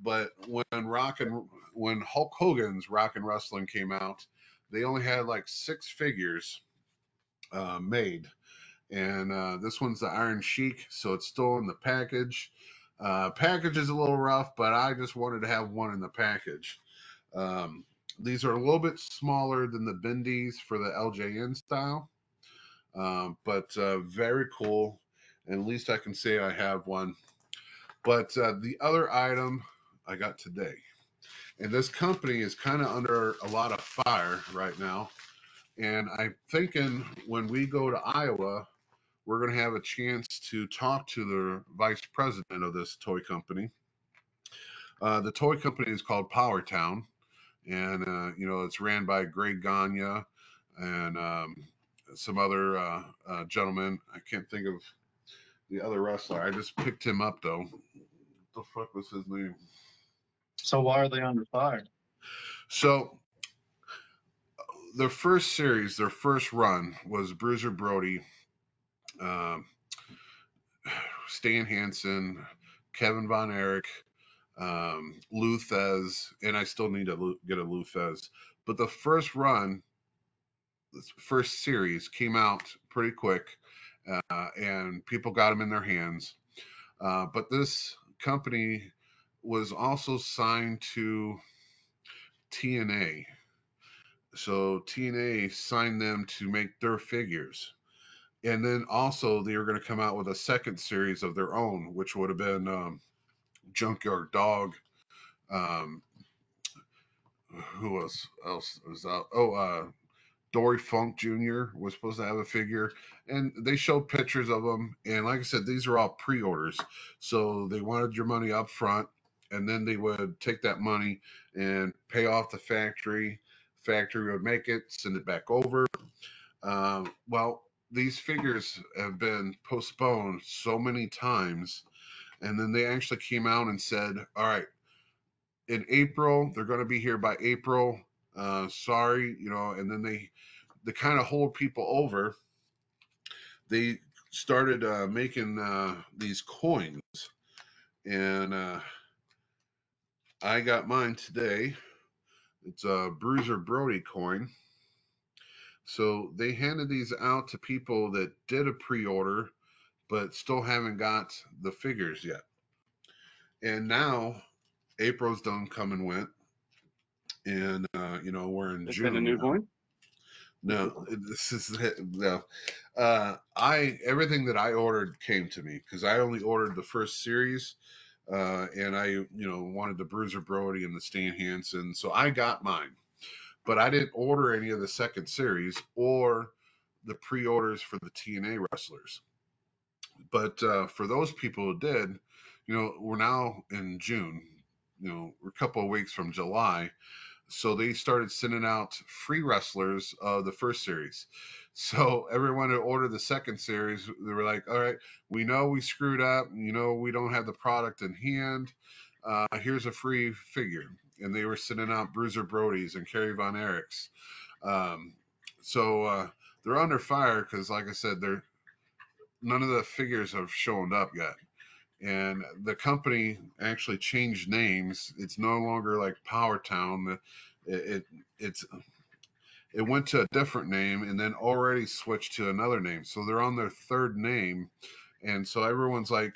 But when Hulk Hogan's Rock and Wrestling came out, they only had like 6 figures made. And this one's the Iron Sheik, so it's still in the package. Package is a little rough, but I just wanted to have one in the package. These are a little bit smaller than the Bendies for the LJN style, but very cool. And at least I can say I have one. But the other item I got today, and this company is kind of under a lot of fire right now. And I'm thinking when we go to Iowa, we're going to have a chance to talk to the vice president of this toy company. The toy company is called Powertown, and it's ran by Greg Gagne and some other gentleman. I can't think of the other wrestler. I just picked him up though. What the fuck was his name? So why are they under fire? So their first series, their first run was Bruiser Brody, Stan Hansen, Kevin Von Erich, Lou Thez, and I still need to get a Lou Thez. But the first run, this first series came out pretty quick, and people got them in their hands. But this company was also signed to TNA. So TNA signed them to make their figures. And then also they were going to come out with a second series of their own, which would have been Junkyard Dog. Who else was out? Dory Funk Jr. was supposed to have a figure, and they showed pictures of them. And like I said, these are all pre-orders, so they wanted your money up front, and then they would take that money and pay off the factory. Factory would make it, send it back over. Well, these figures have been postponed so many times, and then they actually came out and said, "All right, in April, they're going to be here by April. Sorry, and then they kind of hold people over. They started making these coins, and I got mine today. It's a Bruiser Brody coin. So they handed these out to people that did a pre-order, but still haven't got the figures yet. And now April's done come and went, and we're in It's June. been a new now. coin. No, this is no. Everything that I ordered came to me because I only ordered the first series, and I wanted the Bruiser Brody and the Stan Hansen, so I got mine, but I didn't order any of the second series or the pre-orders for the TNA wrestlers. But for those people who did, we're now in June. We're a couple of weeks from July. So they started sending out free wrestlers of the first series. So everyone who ordered the second series, they were like, all right, we know we screwed up. We don't have the product in hand. Here's a free figure. And they were sending out Bruiser Brody's and Kerry Von Erich's. So they're under fire because, like I said, none of the figures have shown up yet. And the company actually changed names. It's no longer like Powertown. It went to a different name and then already switched to another name. So they're on their third name, and so everyone's like,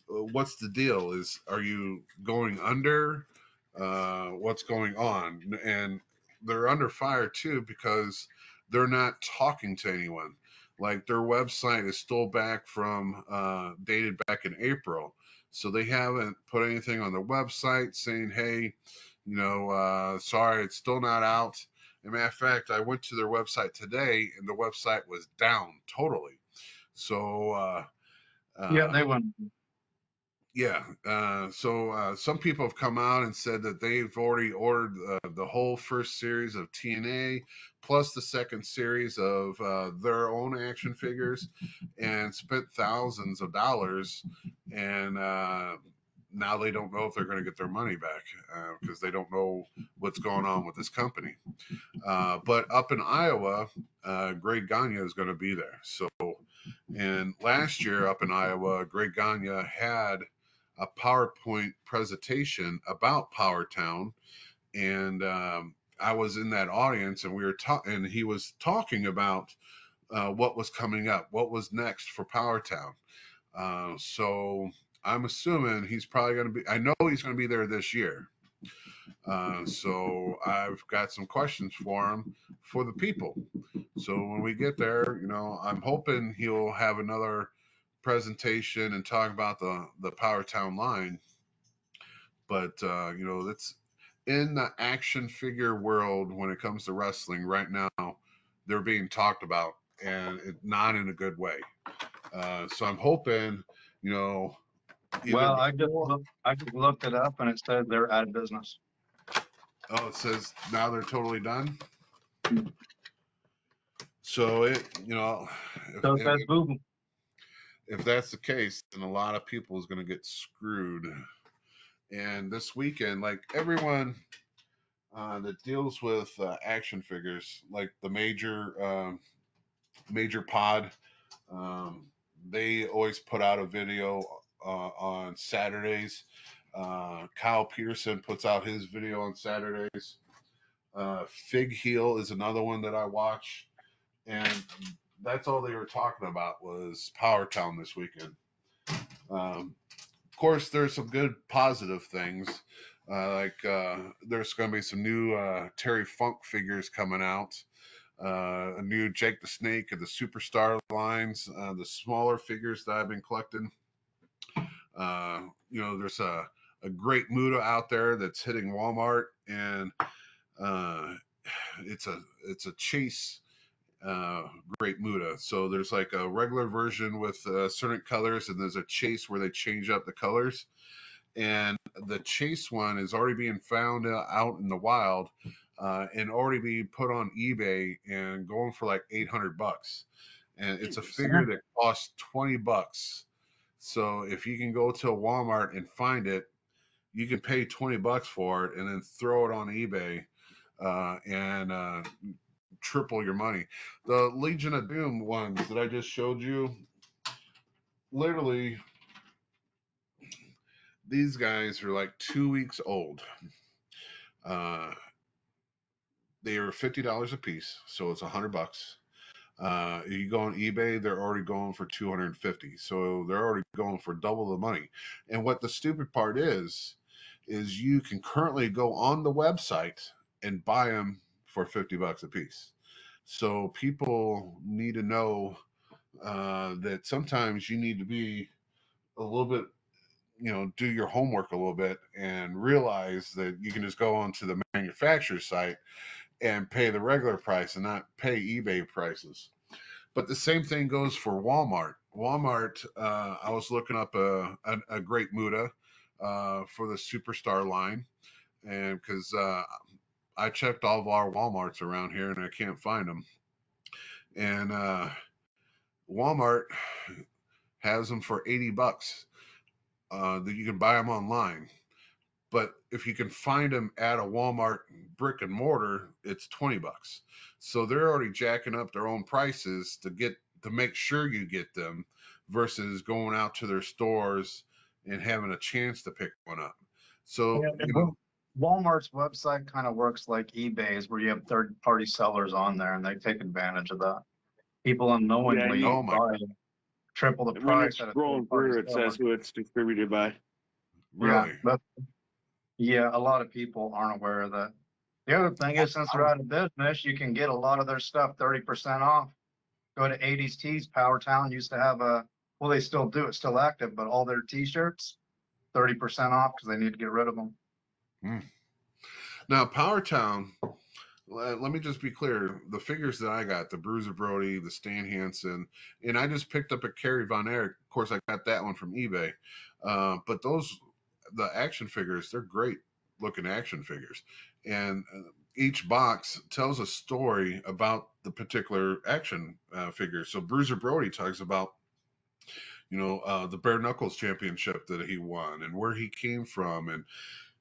"What's the deal? Are you going under? What's going on?" And they're under fire too because they're not talking to anyone. Like their website is still back from dated back in April. So they haven't put anything on their website saying, hey, sorry, it's still not out. As a matter of fact, I went to their website today and the website was down totally. So Yeah, they went. yeah. So some people have come out and said that they've already ordered the whole first series of TNA plus the second series of their own action figures and spent thousands of dollars. And now they don't know if they're going to get their money back because they don't know what's going on with this company. But up in Iowa, Greg Gagne is going to be there. So, and last year up in Iowa, Greg Gagne had a PowerPoint presentation about Powertown, and I was in that audience, and and he was talking about what was coming up, what was next for Powertown. So I'm assuming he's probably going to be. I know he's going to be there this year. So I've got some questions for him for the people. So when we get there, I'm hoping he'll have another presentation and talk about the Powertown line. But that's in the action figure world when it comes to wrestling right now, they're being talked about and not in a good way. So I'm hoping, Well, I just looked it up and it said they're out of business. Oh, it says now they're totally done. So if that's the case, then a lot of people is going to get screwed. And this weekend, like everyone that deals with action figures, like the major pod, they always put out a video on Saturdays. Kyle Peterson puts out his video on Saturdays. Fig Heel is another one that I watch, and that's all they were talking about was Powertown this weekend. course, there's some good positive things. There's going to be some new Terry Funk figures coming out. A new Jake the Snake and the Superstar lines, the smaller figures that I've been collecting. There's a great Muda out there that's hitting Walmart, and it's a chase great Muda. So there's like a regular version with certain colors, and there's a chase where they change up the colors. And the chase one is already being found out in the wild, and already being put on eBay and going for like $800. And it's a figure that costs $20. So if you can go to a Walmart and find it, you can pay $20 for it and then throw it on eBay and triple your money. The Legion of Doom ones that I just showed you, literally, these guys are like 2 weeks old. They are $50 a piece, so it's $100. You go on eBay, they're already going for $250, so they're already going for double the money. And what the stupid part is you can currently go on the website and buy them for $50 a piece. So people need to know that sometimes you need to be a little bit, do your homework a little bit and realize that you can just go onto the manufacturer site and pay the regular price and not pay eBay prices. But the same thing goes for Walmart. Walmart, I was looking up a great Muda for the Superstar line, and because I checked all of our Walmarts around here and I can't find them. And Walmart has them for $80 that you can buy them online. But if you can find them at a Walmart brick and mortar, it's $20. So they're already jacking up their own prices to make sure you get them versus going out to their stores and having a chance to pick one up. So, Walmart's website kind of works like eBay's, where you have third-party sellers on there, and they take advantage of that. People unknowingly buy triple the price. When you're scrolling through, it says who it's distributed by. Really? Yeah, a lot of people aren't aware of that. The other thing is, since they're out of business, you can get a lot of their stuff 30% off. Go to 80s Tees. Powertown used to have well, they still do, it's still active, but all their t-shirts, 30% off because they need to get rid of them. Now, Powertown, let me just be clear. The figures that I got, the Bruiser Brody, the Stan Hansen, and I just picked up a Kerry Von Erich. Of course, I got that one from eBay. But the action figures, they're great looking action figures. And each box tells a story about the particular action figure. So Bruiser Brody talks about, the Bare Knuckles Championship that he won and where he came from.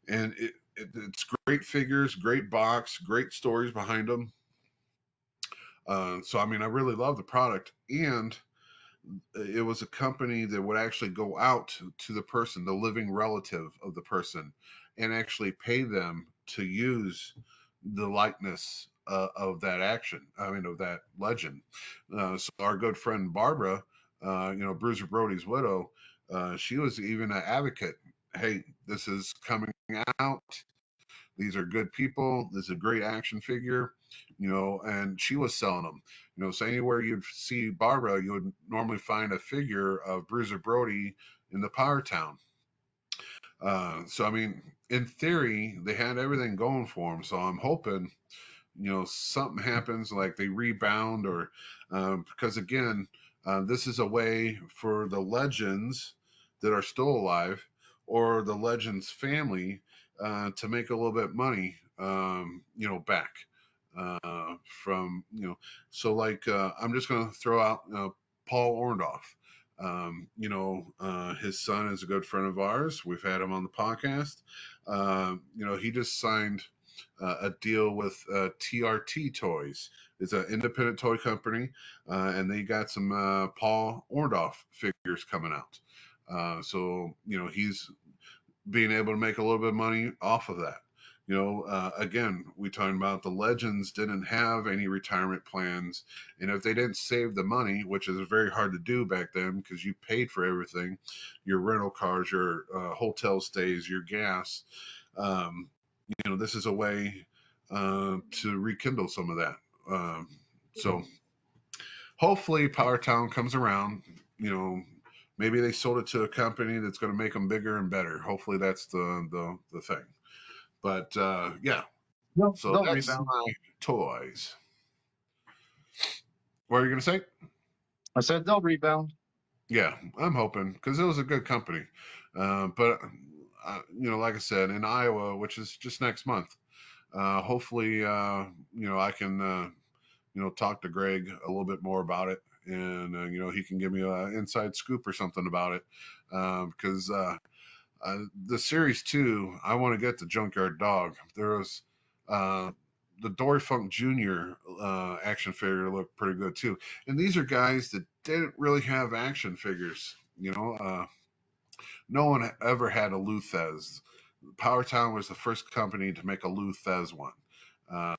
And it's great figures, great box, great stories behind them. So, I mean, I really love the product. And it was a company that would actually go out to the person, the living relative of the person, and actually pay them to use the likeness of that of that legend. So our good friend Barbara, Bruiser Brody's widow, she was even an advocate. Hey, this is coming out. These are good people. This is a great action figure, and she was selling them. So anywhere you'd see Barbara, you would normally find a figure of Bruiser Brody in the Powertown. So, I mean, in theory, they had everything going for them. So I'm hoping, something happens, like they rebound, or because again, this is a way for the legends that are still alive or the legends family to make a little bit of money, back from, so like I'm just going to throw out Paul Orndorff. His son is a good friend of ours. We've had him on the podcast. He just signed a deal with TRT Toys. It's an independent toy company, and they got some Paul Orndorff figures coming out. So he's being able to make a little bit of money off of that. Again, we talking about the legends didn't have any retirement plans, and if they didn't save the money, which is very hard to do back then because you paid for everything, your rental cars, your hotel stays, your gas. Um, this is a way to rekindle some of that. So hopefully, Power Town comes around. Maybe they sold it to a company that's going to make them bigger and better. Hopefully, that's the thing. But yeah, so They'll that's rebound. my toys. What are you gonna say? I said they'll rebound. Yeah, I'm hoping because it was a good company. But like I said, in Iowa, which is just next month, hopefully, I can, talk to Greg a little bit more about it, and he can give me an inside scoop or something about it, because the series 2, I want to get the Junkyard Dog. There was the Dory Funk Jr. Action figure looked pretty good too. And these are guys that didn't really have action figures. No one ever had a Luthez. Power Town was the first company to make a Luthez one. I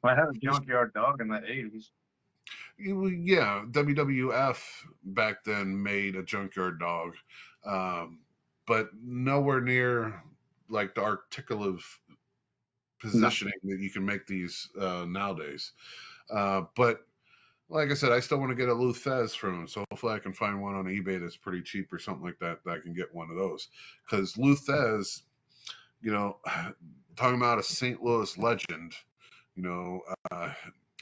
had a Junkyard Dog in the 80s. Yeah, WWF back then made a Junkyard Dog, but nowhere near like the articulative positioning that you can make these nowadays. But like I said, I still want to get a Luthez from him, so hopefully I can find one on eBay that's pretty cheap or something like that I can get one of those. Because Luthez, talking about a St. Louis legend,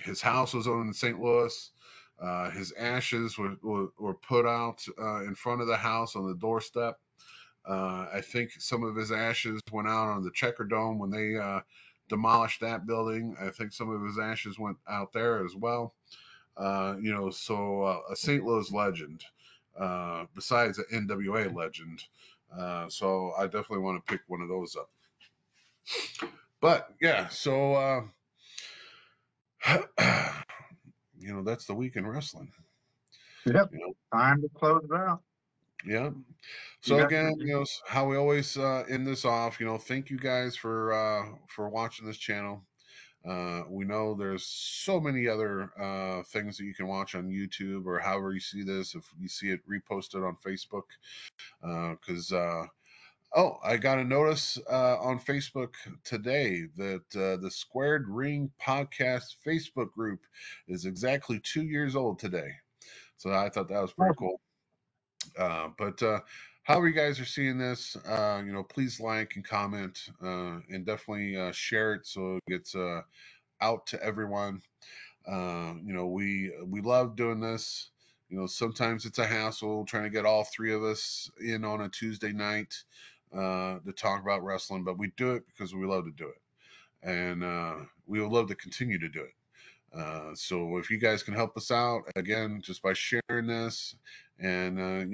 his house was owned in St. Louis. His ashes were put out in front of the house on the doorstep. I think some of his ashes went out on the Checker Dome when they demolished that building. I think some of his ashes went out there as well. So a St. Louis legend, besides an NWA legend. So I definitely want to pick one of those up. But yeah, so that's the week in wrestling. Yep. Time to close it out. Yeah. So again, how we always end this off. Thank you guys for watching this channel. We know there's so many other things that you can watch on YouTube or however you see this. If you see it reposted on Facebook, because I got a notice on Facebook today that the Squared Ring Podcast Facebook group is exactly 2 years old today. So I thought that was pretty cool. But however you guys are seeing this, please like and comment, and definitely share it so it gets out to everyone. We love doing this. Sometimes it's a hassle trying to get all 3 of us in on a Tuesday night to talk about wrestling, but we do it because we love to do it, and we would love to continue to do it. So if you guys can help us out again, just by sharing this and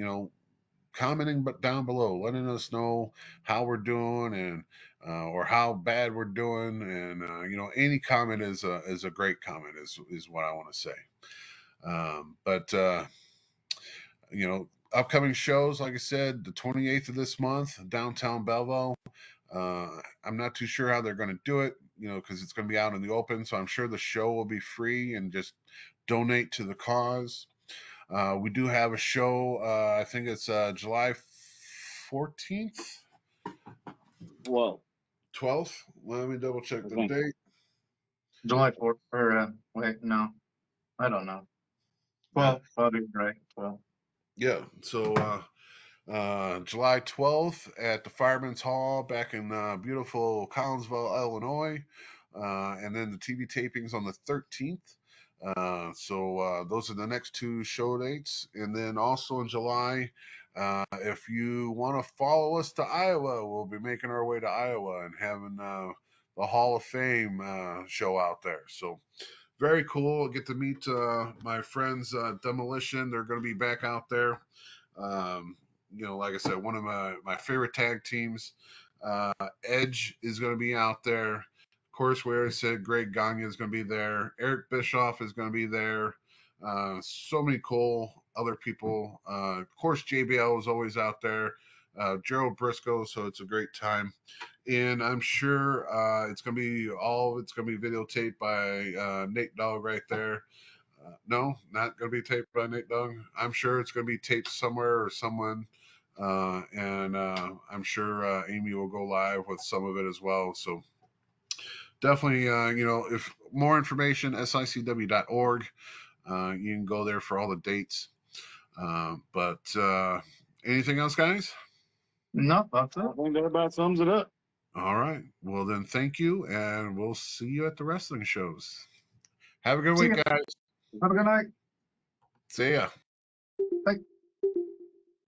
commenting but down below, letting us know how we're doing and or how bad we're doing, and any comment is a great comment is what I want to say. But upcoming shows, like I said, the 28th of this month, downtown Belleville. I'm not too sure how they're going to do it, because it's going to be out in the open. So I'm sure the show will be free and just donate to the cause. We do have a show. I think it's July 14th. Well, 12th. Let me double check the date. July 4th. Or wait, no, I don't know. Well, probably right. Well, yeah. So July 12th at the Fireman's Hall back in beautiful Collinsville, Illinois, and then the TV tapings on the 13th. So those are the next 2 show dates. And then also in July, if you want to follow us to Iowa, we'll be making our way to Iowa and having the Hall of Fame show out there. So very cool. Get to meet my friends Demolition. They're going to be back out there. Like I said, one of my favorite tag teams. Edge is going to be out there. Of course, we already said Greg Gagne is going to be there. Eric Bischoff is going to be there. So many cool other people. Of course, JBL is always out there. Gerald Briscoe, so it's a great time. and I'm sure it's gonna be videotaped by Nate Dogg right there. No, not gonna be taped by Nate Dogg. I'm sure it's gonna be taped somewhere or someone, and I'm sure Amy will go live with some of it as well. So definitely, if more information, sicw.org. You can go there for all the dates. But anything else, guys? No, that's I it. think that about sums it up. All right. Well, then thank you, and we'll see you at the wrestling shows. Have a good See week, ya. guys. Have a good night. See ya. Bye.